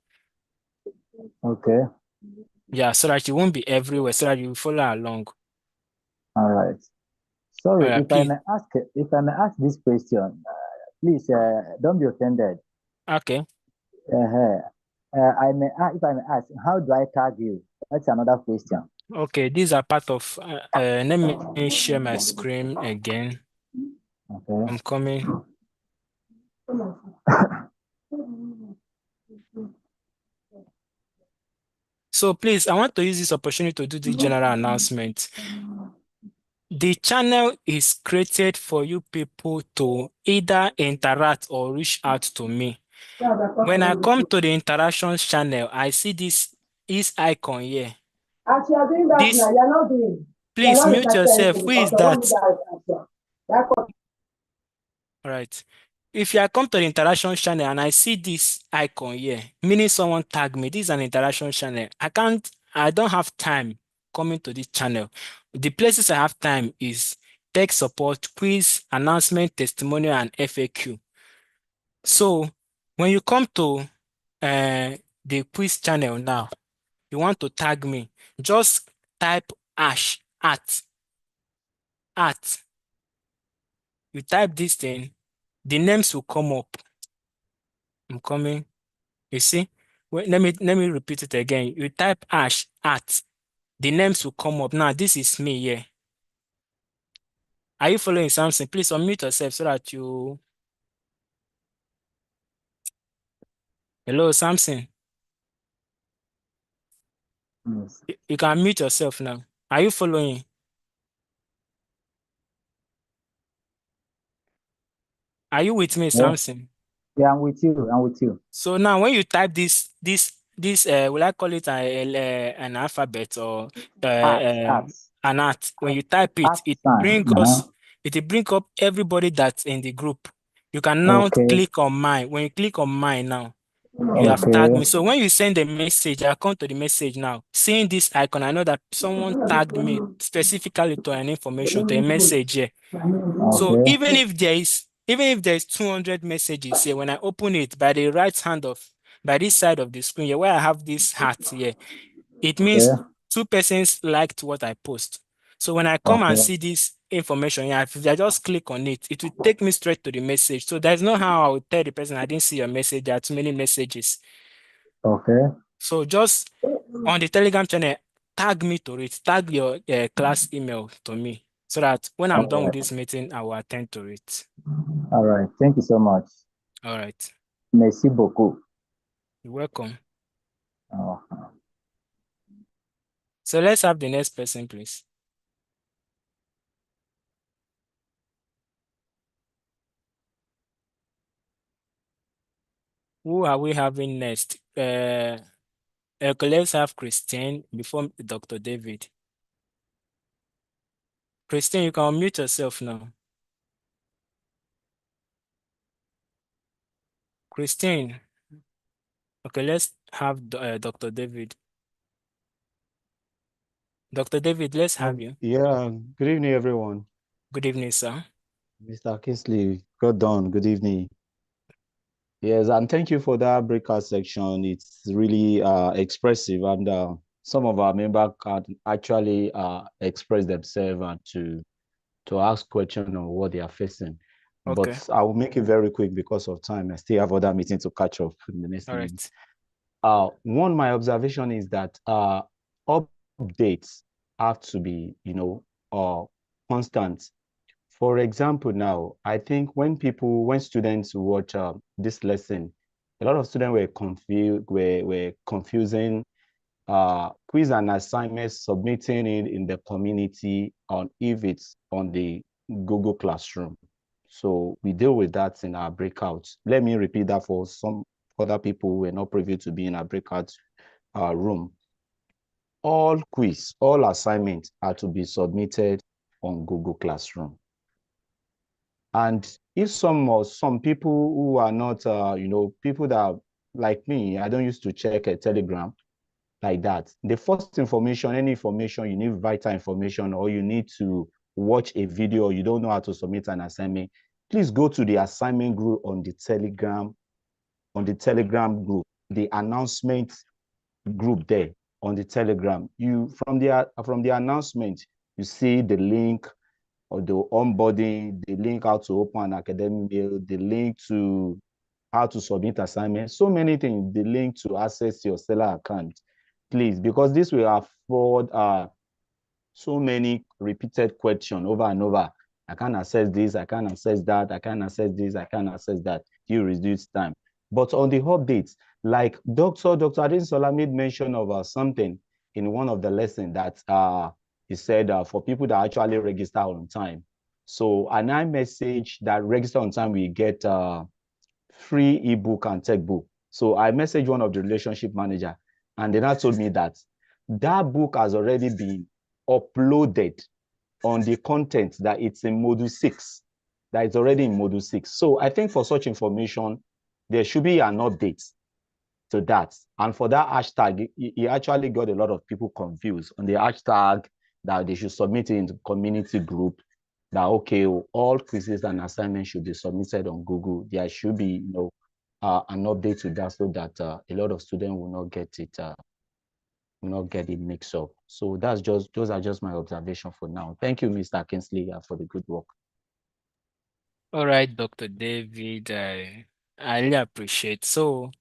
Speaker 6: okay.
Speaker 1: Yeah, so that you won't be everywhere, so that you follow along.
Speaker 6: All right. Sorry,
Speaker 1: Please.
Speaker 6: if I may ask this question, please don't be offended.
Speaker 1: Okay.
Speaker 6: Uh, if I may ask, how do I tag you? That's another question.
Speaker 1: Okay, these are part of let me share my screen again.
Speaker 6: Okay.
Speaker 1: I'm coming. So please, I want to use this opportunity to do the general announcement. The channel is created for you people to either interact or reach out to me. When I come to the interactions channel, I see this icon here.
Speaker 7: As you are doing that now,
Speaker 1: This,
Speaker 7: you're not doing. You're
Speaker 1: please
Speaker 7: not
Speaker 1: mute
Speaker 7: reflecting
Speaker 1: yourself.
Speaker 7: anything
Speaker 1: Who
Speaker 7: because
Speaker 1: is
Speaker 7: the one
Speaker 1: that?
Speaker 7: that
Speaker 1: All right. if I come to the interaction channel and I see this icon here, meaning someone tagged me, this is an interaction channel. I don't have time coming to this channel. The places I have time is tech support, quiz, announcement, testimonial, and FAQ. So when you come to the quiz channel now, you want to tag me, just type hash at. You type this thing, the names will come up. I'm coming. You see? Wait, let me repeat it again. You type hash at, the names will come up. Now this is me here. Are you following something? Please unmute yourself so that you. Hello, Samson.
Speaker 6: Yes.
Speaker 1: You can mute yourself now. Are you following? Are you with me,
Speaker 6: Yeah.
Speaker 1: Samson?
Speaker 6: Yeah, I'm with you. I'm with you.
Speaker 1: So now when you type this will I call it an alphabet or
Speaker 6: At, at,
Speaker 1: an art? When you type it,
Speaker 6: at sign. Uh-huh.
Speaker 1: it will bring up everybody that's in the group. You can now
Speaker 6: Okay.
Speaker 1: click on mine. When you click on mine now, you have tagged
Speaker 6: Okay.
Speaker 1: me. So when you send a message, I come to the message now. Seeing this icon, I know that someone tagged me specifically to an information, to a message here. So
Speaker 6: Okay.
Speaker 1: even if there is 200 messages here, when I open it by the right hand of by this side of the screen here, where I have this hat here, it means
Speaker 6: Okay.
Speaker 1: two persons liked what I post. So when I come and
Speaker 6: Okay.
Speaker 1: see this information, yeah, if I just click on it, it will take me straight to the message. So there's no how I will tell the person I didn't see your message. There are too many messages.
Speaker 6: Okay.
Speaker 1: So just on the Telegram channel, tag me to it. Tag your class email to me so that when I'm done with
Speaker 6: Okay.
Speaker 1: this meeting, I will attend to it.
Speaker 6: All right. Thank you so much.
Speaker 1: All right.
Speaker 6: Merci beaucoup.
Speaker 1: You're welcome.
Speaker 6: Oh.
Speaker 1: So let's have the next person, please. Who are we having next? Okay, let's have Christine before Dr. David. Christine, you can unmute yourself now. Christine. Okay, let's have Dr. David. Dr. David, let's have you.
Speaker 8: Yeah, good evening, everyone.
Speaker 1: Good evening, sir.
Speaker 8: Mr. Kingsley, well done. Good evening. Yes, and thank you for that breakout section. It's really expressive, and some of our members can actually express themselves and to ask questions on what they are facing.
Speaker 1: Okay.
Speaker 8: But I will make it very quick because of time. I still have other meetings to catch up in the next
Speaker 1: All
Speaker 8: minute.
Speaker 1: right.
Speaker 8: My observation is that updates have to be, constant. For example, now, I think when students watch this lesson, a lot of students were confusing quiz and assignments, submitting it in the community on if it's on the Google Classroom. So we deal with that in our breakouts. Let me repeat that for some other people who were not privy to be in our breakout room. All quiz, all assignments are to be submitted on Google Classroom. And if some people who are not, people that are like me, I don't used to check a Telegram like that. The first information, any information, you need vital information, or you need to watch a video, or you don't know how to submit an assignment, please go to the assignment group on the Telegram group, the announcement group there on the Telegram. You from the announcement, you see the link or the onboarding, the link how to open an academic mail, the link to how to submit assignments, so many things, the link to access your seller account, please, because this will afford so many repeated questions over and over. I can't access this, I can't access that, I can't access this, I can't access that. You reduce time. But on the updates, like Dr. Adinsola made mention of something in one of the lessons that he said for people that actually register on time. So an iMessage that register on time, we get free ebook and textbook. So I messaged one of the relationship manager, and then I told me that that book has already been uploaded on the content, that it's in module 6. that is already in module 6. So I think for such information, there should be an update to that. And for that hashtag, he actually got a lot of people confused on the hashtag that they should submit it into community group, that, okay, all quizzes and assignments should be submitted on Google. There should be, an update to that, so that a lot of students will not get it mixed up. So those are just my observation for now. Thank you, Mr. Kinsley, for the good work.
Speaker 1: All right, Dr. David, I really appreciate. So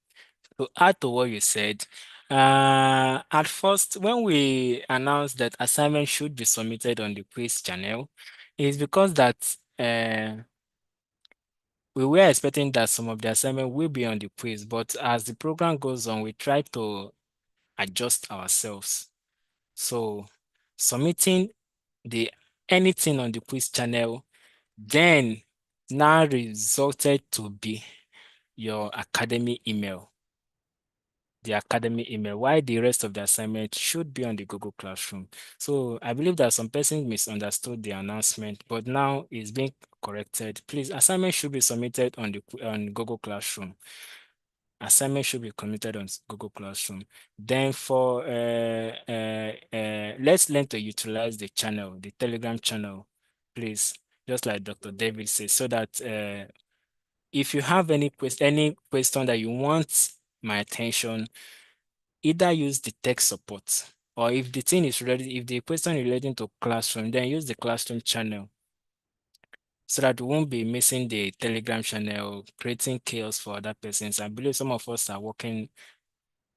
Speaker 1: to add to what you said, at first, when we announced that assignment should be submitted on the quiz channel, it's because that we were expecting that some of the assignment will be on the quiz, but as the program goes on, we try to adjust ourselves. So submitting the anything on the quiz channel then now resulted to be your academy email, while the rest of the assignment should be on the Google Classroom. So I believe that some person misunderstood the announcement, but now it's being corrected. Please, assignment should be submitted on Google Classroom. Assignment should be committed on Google Classroom. Then for let's learn to utilize the channel, the Telegram channel, please, just like Dr. David says, so that if you have any question that you want my attention, either use the tech support, or if the thing is ready, if the question is relating to classroom, then use the classroom channel, so that we won't be missing the Telegram channel, creating chaos for other persons. I believe some of us are working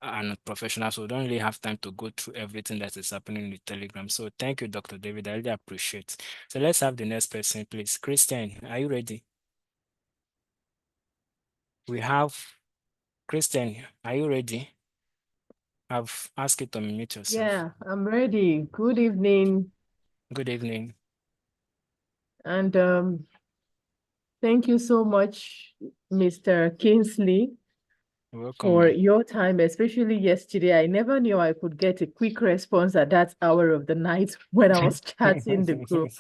Speaker 1: and professionals, so we don't really have time to go through everything that is happening in the Telegram. So thank you, Dr. David. I really appreciate. So let's have the next person, please. Christian, are you ready? We have Christian. Are you ready? I've asked you to unmute yourself.
Speaker 9: Yeah, I'm ready. Good evening.
Speaker 1: Good evening.
Speaker 9: And thank you so much, Mr. Kingsley,
Speaker 1: You're welcome.
Speaker 9: for your time, especially yesterday. I never knew I could get a quick response at that hour of the night when I was chatting the group.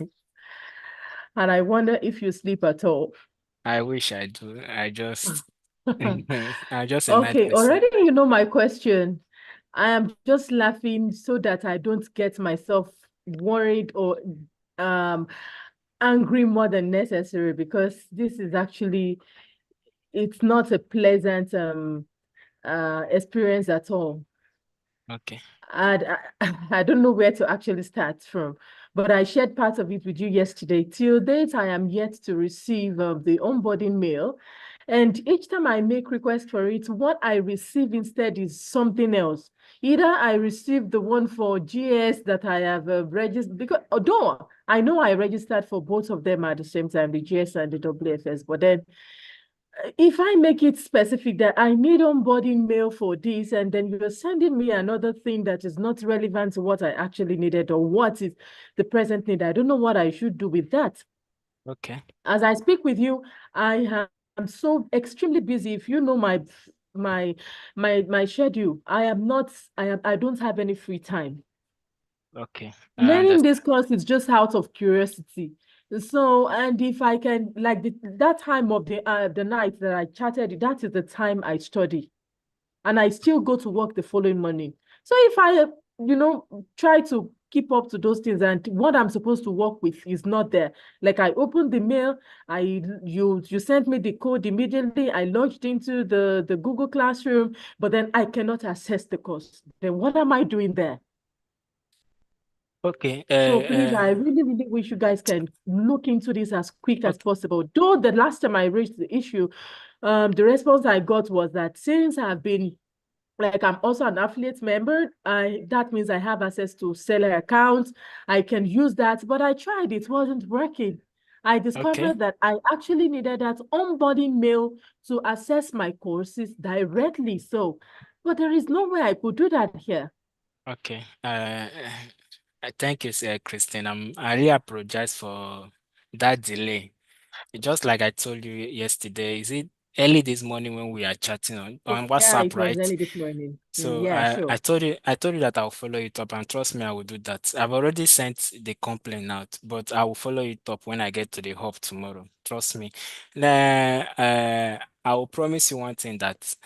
Speaker 9: And I wonder if you sleep at all.
Speaker 1: I wish I do. I'm just a night
Speaker 9: Okay,
Speaker 1: person.
Speaker 9: already you know my question. I am just laughing so that I don't get myself worried or angry more than necessary, because this is actually, it's not a pleasant experience at all.
Speaker 1: Okay.
Speaker 9: And I don't know where to actually start from, but I shared part of it with you yesterday. Till date, I am yet to receive the onboarding mail. And each time I make request for it, what I receive instead is something else. Either I receive the one for GS that I have registered, because although I know I registered for both of them at the same time, the GS and the WFS, but then if I make it specific that I need onboarding mail for this, and then you're sending me another thing that is not relevant to what I actually needed or what is the present need, I don't know what I should do with that.
Speaker 1: Okay.
Speaker 9: As I speak with you, I am so extremely busy. If you know my schedule, I don't have any free time.
Speaker 1: Okay.
Speaker 9: Learning this course is just out of curiosity. So, and if I can, like that time of the night that I chatted, that is the time I study, and I still go to work the following morning. So if I, try to keep up to those things, and what I'm supposed to work with is not there. Like I opened the mail, you sent me the code immediately. I logged into the Google Classroom, but then I cannot access the course. Then what am I doing there?
Speaker 1: Okay.
Speaker 9: So please, I really, really wish you guys can look into this as quick as possible. Though the last time I raised the issue, the response I got was that since I've been, like, I'm also an affiliate member, that means I have access to seller accounts. I can use that, but I tried, it wasn't working. I discovered that I actually needed that onboarding mail to access my courses directly. So, but there is no way I could do that here.
Speaker 1: Okay. Thank you, Christine. I really apologize for that delay. Just like I told you yesterday, early this morning when we are chatting on
Speaker 9: Yeah,
Speaker 1: WhatsApp,
Speaker 9: it was
Speaker 1: right?
Speaker 9: early this morning.
Speaker 1: So
Speaker 9: Yeah,
Speaker 1: I
Speaker 9: sure.
Speaker 1: told you that I'll follow it up, and trust me, I will do that. I've already sent the complaint out, but I will follow it up when I get to the hub tomorrow. Trust me. I will promise you one thing, that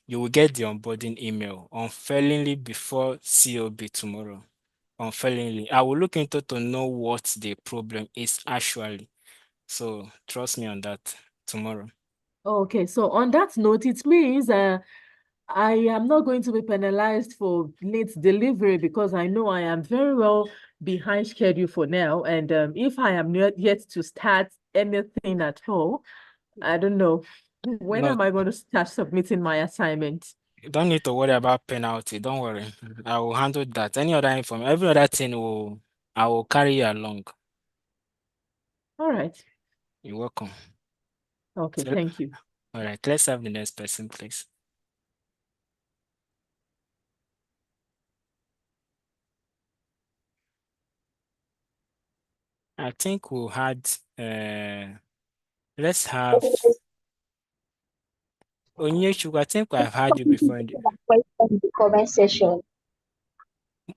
Speaker 1: you will get the onboarding email unfailingly before COB tomorrow. Unfailingly. I will look into to know what the problem is actually. So trust me on that tomorrow.
Speaker 9: Okay, so on that note, it means I am not going to be penalized for late delivery because I know I am very well behind schedule for now. And if I am not yet to start anything at all, I don't know. When
Speaker 1: No,
Speaker 9: am I going to start submitting my assignment?
Speaker 1: you don't need to worry about penalty. Don't worry. I will handle that. Any other information, every other thing I will carry you along.
Speaker 9: All right.
Speaker 1: You're welcome.
Speaker 9: Okay,
Speaker 1: So,
Speaker 9: thank you.
Speaker 1: all right, let's have the next person, please. I think we'll had let's have Onyeshu. I think I've had you before in
Speaker 4: Question in the comment section.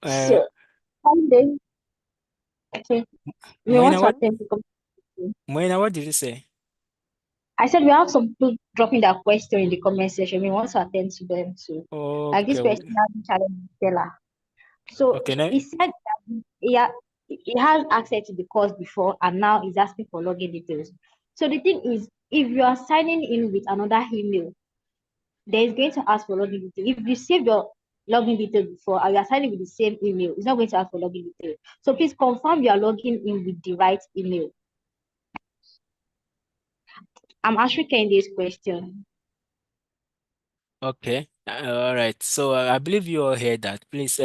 Speaker 1: the
Speaker 4: So, one day, okay, we want
Speaker 1: Moina,
Speaker 4: to
Speaker 1: what
Speaker 4: attend the comment section.
Speaker 1: Moina, what did you say?
Speaker 4: I said we have some people dropping that question in the comment section. We want to attend to them too. Like this
Speaker 1: Okay,
Speaker 4: person has been challenging Stella. So
Speaker 1: okay, now,
Speaker 4: he said that he has access to the course before and now he's asking for login details. So the thing is, if you are signing in with another email, there is going to ask for login details. If you saved your login details before and you are signing with the same email, it's not going to ask for login details. So please confirm you are logging in with the right email. I'm answering Kendi's question.
Speaker 1: okay, all right. So I believe you all heard that. Please,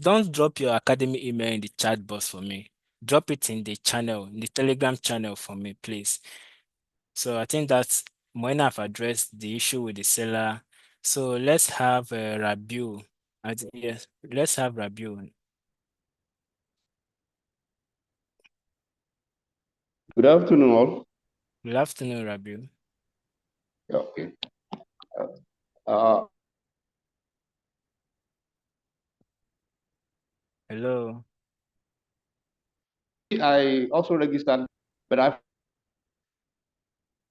Speaker 1: don't drop your academy email in the chat box for me. Drop it in the channel, in the Telegram channel for me, please. So I think that's when I've addressed the issue with the seller. So let's have Rabiu. Yes, let's have Rabiu.
Speaker 10: Good afternoon, all.
Speaker 1: Good afternoon, Rabiu.
Speaker 10: Okay. Uh,
Speaker 1: Hello.
Speaker 10: I also registered, but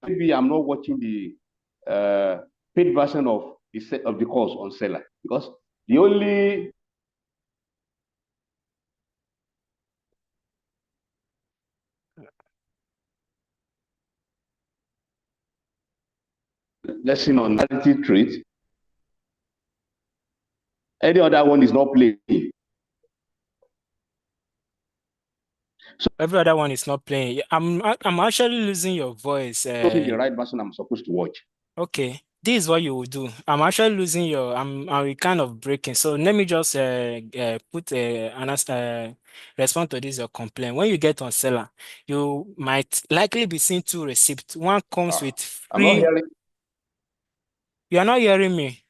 Speaker 10: maybe I'm not watching the paid version of the course on Seller because the only lesson on narrative trait, any other one is not playing. So
Speaker 1: Every other one is not playing. I'm actually losing your voice.
Speaker 10: watching the right version I'm supposed to watch.
Speaker 1: Okay, this is what you will do. I'm actually losing your. I'm kind of breaking. So let me just put respond to this your complaint. When you get on seller, you might likely be seeing two receipts. One comes with
Speaker 10: I'm not
Speaker 1: free.
Speaker 10: hearing.
Speaker 1: You are not hearing me.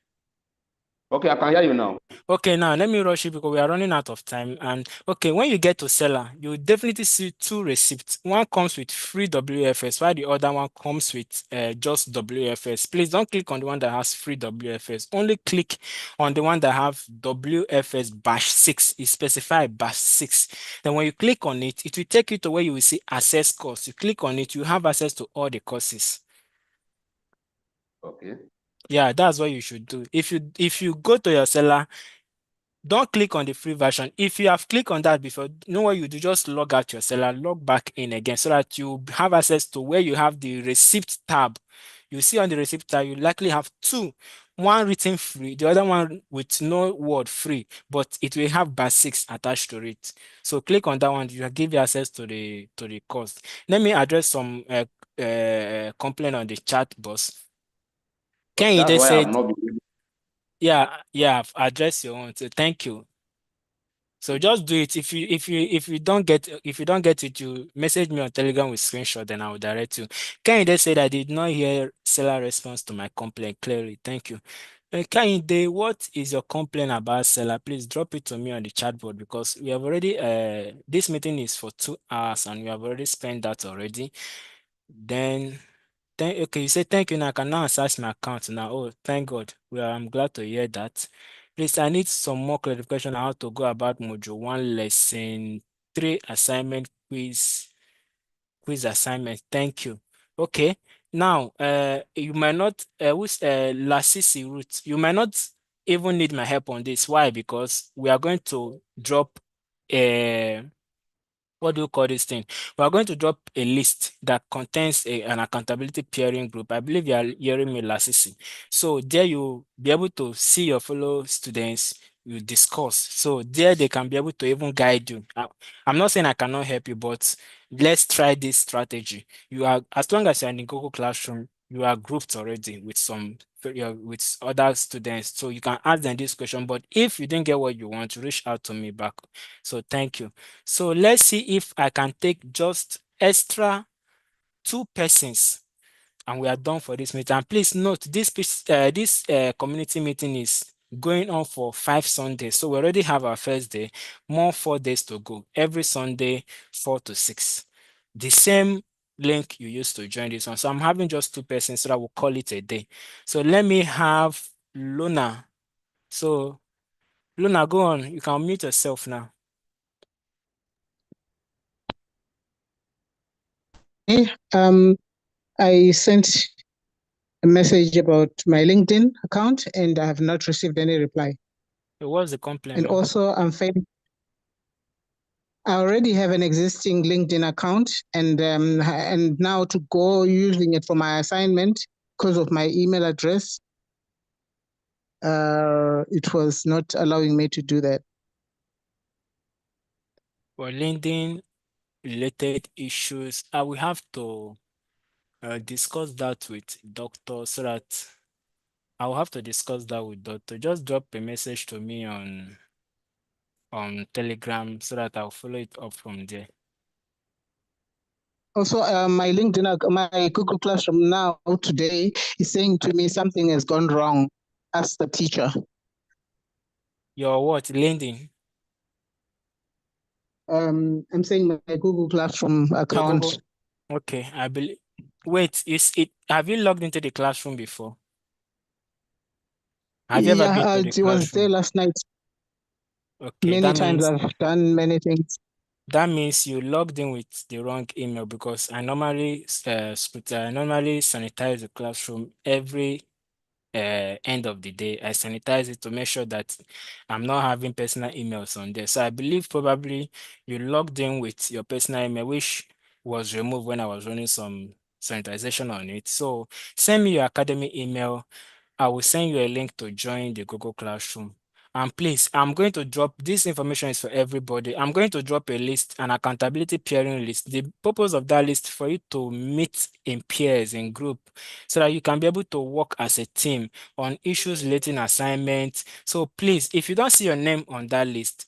Speaker 10: Okay, I can hear you now.
Speaker 1: Okay, now let me rush you because we are running out of time. And okay, when you get to seller, you definitely see two receipts. One comes with free WFS, while the other one comes with just WFS. Please don't click on the one that has free WFS. Only click on the one that have WFS /6. It specified /6. Then when you click on it, it will take you to where you will see access course. You click on it, you have access to all the courses.
Speaker 10: Okay.
Speaker 1: Yeah, that's what you should do. If you go to your seller, don't click on the free version. If you have clicked on that before, you know what you do? Just log out your seller, log back in again so that you have access to where you have the receipt tab. You see on the receipt tab, you likely have two. One written free, the other one with no word free, but it will have /6 attached to it. So click on that one, you will give you access to the course. Let me address some complaint on the chat box. Ken
Speaker 10: That's
Speaker 1: Ide
Speaker 10: why I've
Speaker 1: said,
Speaker 10: not been able.
Speaker 1: yeah, I've addressed your own. So thank you. So just do it. If you don't get it, you message me on Telegram with screenshot, then I will direct you. Kehinde said I did not hear seller response to my complaint clearly. Thank you. Kehinde, what is your complaint about seller? Please drop it to me on the chat board because we have already this meeting is for 2 hours and we have already spent that already. Then Okay, you say thank you now. I can now access my account now. Oh, thank God. Well, I'm glad to hear that. Please, I need some more clarification on how to go about module 1, lesson 3 assignment quiz assignment. Thank you. Okay. Now, you might not, who's Lasisi root, you might not even need my help on this. Why? Because we are going to drop a what do you call this thing? We are going to drop a list that contains an accountability peering group. I believe you are hearing me, Lasisi. So there you'll be able to see your fellow students, you discuss. So there they can be able to even guide you. I'm not saying I cannot help you, but let's try this strategy. You are, as long as you're in the Google Classroom, you are grouped already with with other students. So you can ask them this question. But if you didn't get what you want, reach out to me back. So thank you. So let's see if I can take just extra 2 persons and we are done for this meeting. And please note this community meeting is going on for 5 Sundays. So we already have our first day, more 4 days to go. Every Sunday, 4 to 6. The same link you used to join this one. So I'm having just 2 persons, so that will call it a day. So let me have Luna. So Luna, go on. You can mute yourself now.
Speaker 11: I sent a message about my LinkedIn account and I have not received any reply.
Speaker 1: So what's the complaint?
Speaker 11: And also, I already have an existing LinkedIn account, and now to go using it for my assignment because of my email address, it was not allowing me to do that.
Speaker 1: For LinkedIn related issues, I will have to discuss that with doctor so that I will have to discuss that with doctor. Just drop a message to me on Telegram so that I'll follow it up from there.
Speaker 11: Also, my my Google Classroom now today is saying to me something has gone wrong. Ask the teacher.
Speaker 1: Your what, LinkedIn?
Speaker 11: I'm saying my Google Classroom
Speaker 1: Your
Speaker 11: account.
Speaker 1: Google. Okay, I believe. Wait, is it? Have you logged into the classroom before? Have you ever been to the
Speaker 11: it was there
Speaker 1: classroom?
Speaker 11: last night.
Speaker 1: Okay,
Speaker 11: Many times I've done many things.
Speaker 1: that means you logged in with the wrong email, because I normally sanitize the classroom every end of the day. I sanitize it to make sure that I'm not having personal emails on there. So I believe probably you logged in with your personal email, which was removed when I was running some sanitization on it. So send me your academy email. I will send you a link to join the Google Classroom. And please, I'm going to drop this information is for everybody. I'm going to drop a list, an accountability peering list. The purpose of that list for you to meet in peers, in group, so that you can be able to work as a team on issues relating assignments. So please, if you don't see your name on that list,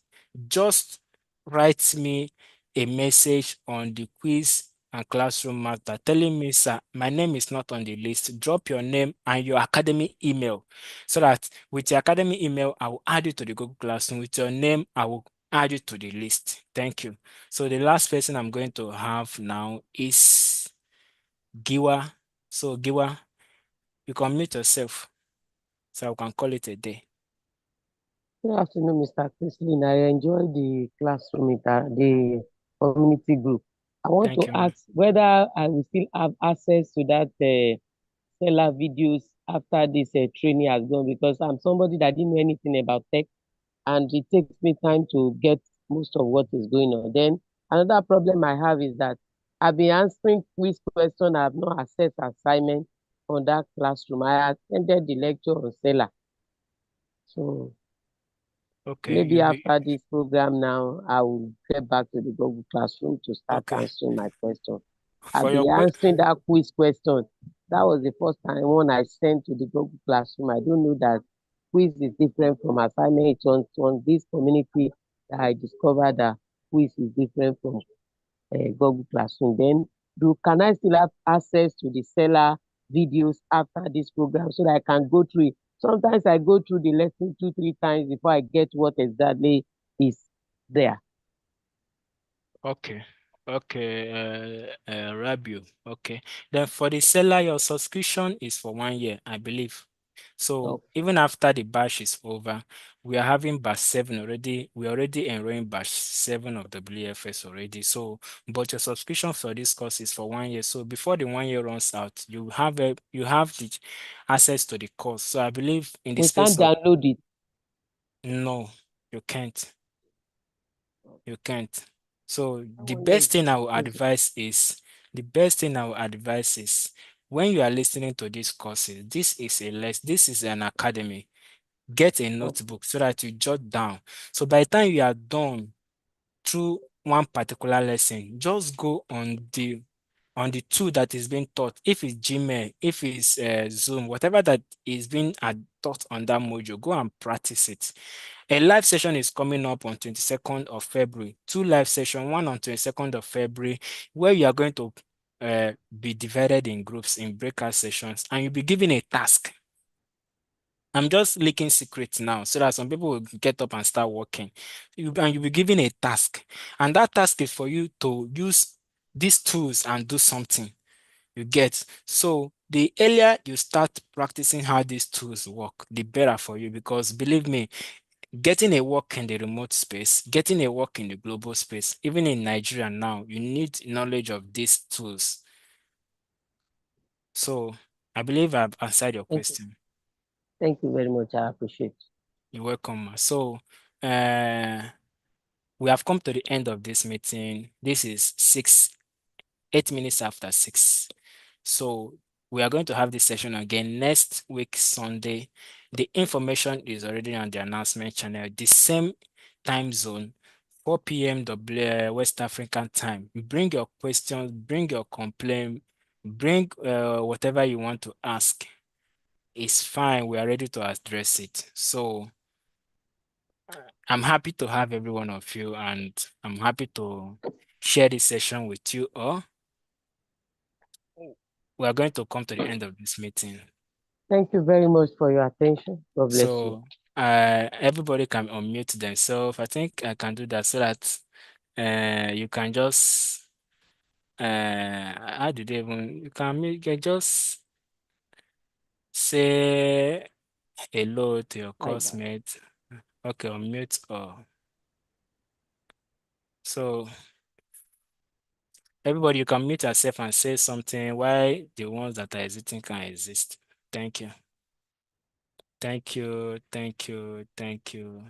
Speaker 1: just write me a message on the quiz and classroom master telling me, sir, my name is not on the list. Drop your name and your academy email so that with your academy email, I will add you to the Google Classroom. With your name, I will add you to the list. Thank you. So the last person I'm going to have now is Giwa. So Giwa, you can mute yourself so I can call it a day.
Speaker 12: Good afternoon, Mr. Chrislin. I enjoy the classroom, the community group. I want
Speaker 1: Thank
Speaker 12: to
Speaker 1: you, ma'am.
Speaker 12: ask whether I will still have access to that seller videos after this training has gone, because I'm somebody that didn't know anything about tech, and it takes me time to get most of what is going on. Then another problem I have is that I've been answering quiz questions. I have not accessed assignment on that classroom. I attended the lecture on seller. So
Speaker 1: Okay,
Speaker 12: maybe after this program now, I will get back to the Google Classroom to start answering my question. I've been answering that quiz question. That was the first time when I sent to the Google Classroom. I don't know that quiz is different from assignment. It's on this community that I discovered that quiz is different from Google Classroom. Then, can I still have access to the seller videos after this program so that I can go through it? Sometimes I go through the lesson 2-3 times before I get what exactly is there.
Speaker 1: Okay. Okay, Rabiu. Okay. Then for the seller, your subscription is for 1 year, I believe. So even after the batch is over, we are having batch 7 already. We are already enrolling batch 7 of WFS already. So, but your subscription for this course is for 1 year. So before the 1 year runs out, you have the access to the course. So I believe in the
Speaker 12: We
Speaker 1: space
Speaker 12: can't
Speaker 1: of
Speaker 12: download it.
Speaker 1: no, you can't. You can't. So the
Speaker 12: Someone
Speaker 1: best
Speaker 12: else
Speaker 1: thing I will
Speaker 12: use it.
Speaker 1: advise is when you are listening to these courses, this is an academy. Get a notebook so that you jot down. So by the time you are done through one particular lesson, just go on the tool that is being taught. If it's Gmail, if it's Zoom, whatever that is being taught on that module, go and practice it. A live session is coming up on 22nd of February. 2 live sessions, one on 22nd of February, where you are going to be divided in groups in breakout sessions, and you'll be given a task. I'm just leaking secrets now so that some people will get up and start working. And you'll be given a task. And that task is for you to use these tools and do something. You get. So the earlier you start practicing how these tools work, the better for you. Because believe me, getting a work in the remote space, getting a work in the global space, even in Nigeria now, you need knowledge of these tools. So I believe I've answered your question.
Speaker 12: Thank you very much. I appreciate.
Speaker 1: You're welcome. So we have come to the end of this meeting. This is 8 minutes after 6. So we are going to have this session again next week, Sunday. The information is already on the announcement channel. The same time zone, 4 p.m. West African time. Bring your questions, bring your complaint, bring whatever you want to ask. It's fine. We are ready to address it. So I'm happy to have every one of you, and I'm happy to share this session with you all. We are going to come to the end of this meeting.
Speaker 12: Thank you very much for your attention. God bless you.
Speaker 1: So everybody can unmute themselves. I think I can do that so that you can just how did they even you can just say hello to your classmates. Okay, unmute all. So everybody, you can mute yourself and say something why the ones that are exiting can exist. Thank you. Thank you. Thank you. Thank you.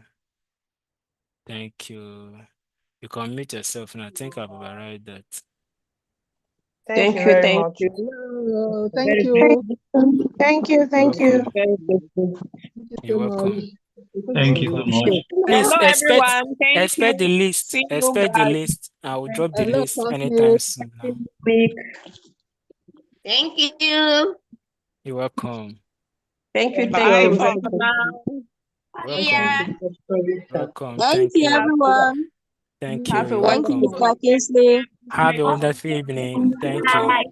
Speaker 1: Thank you. You can mute yourself now. I think I've override that.
Speaker 3: Thank you very much.
Speaker 11: No, thank you. Thank you. Thank you.
Speaker 12: Very grateful.
Speaker 1: You're welcome.
Speaker 2: Thank you so much.
Speaker 1: Please
Speaker 5: Hello, everyone. Thank
Speaker 1: expect the
Speaker 5: you.
Speaker 1: list.
Speaker 5: See you
Speaker 1: Expect the
Speaker 5: guys
Speaker 1: list. I will drop the
Speaker 11: Hello,
Speaker 1: list anytime
Speaker 11: classmates.
Speaker 1: soon now.
Speaker 5: next week.
Speaker 4: Thank you.
Speaker 1: You're welcome.
Speaker 12: Thank you.
Speaker 5: Bye
Speaker 12: Thank you.
Speaker 5: for
Speaker 12: Very grateful.
Speaker 5: now.
Speaker 1: Welcome. Welcome.
Speaker 13: Thank
Speaker 1: Thank
Speaker 13: you,
Speaker 1: you.
Speaker 13: everyone.
Speaker 1: Thank you.
Speaker 5: Have a
Speaker 1: You're
Speaker 13: Thank you,
Speaker 1: welcome.
Speaker 5: wonderful
Speaker 13: Mr. Kingsley.
Speaker 1: Have a wonderful evening. Thank you.
Speaker 5: night.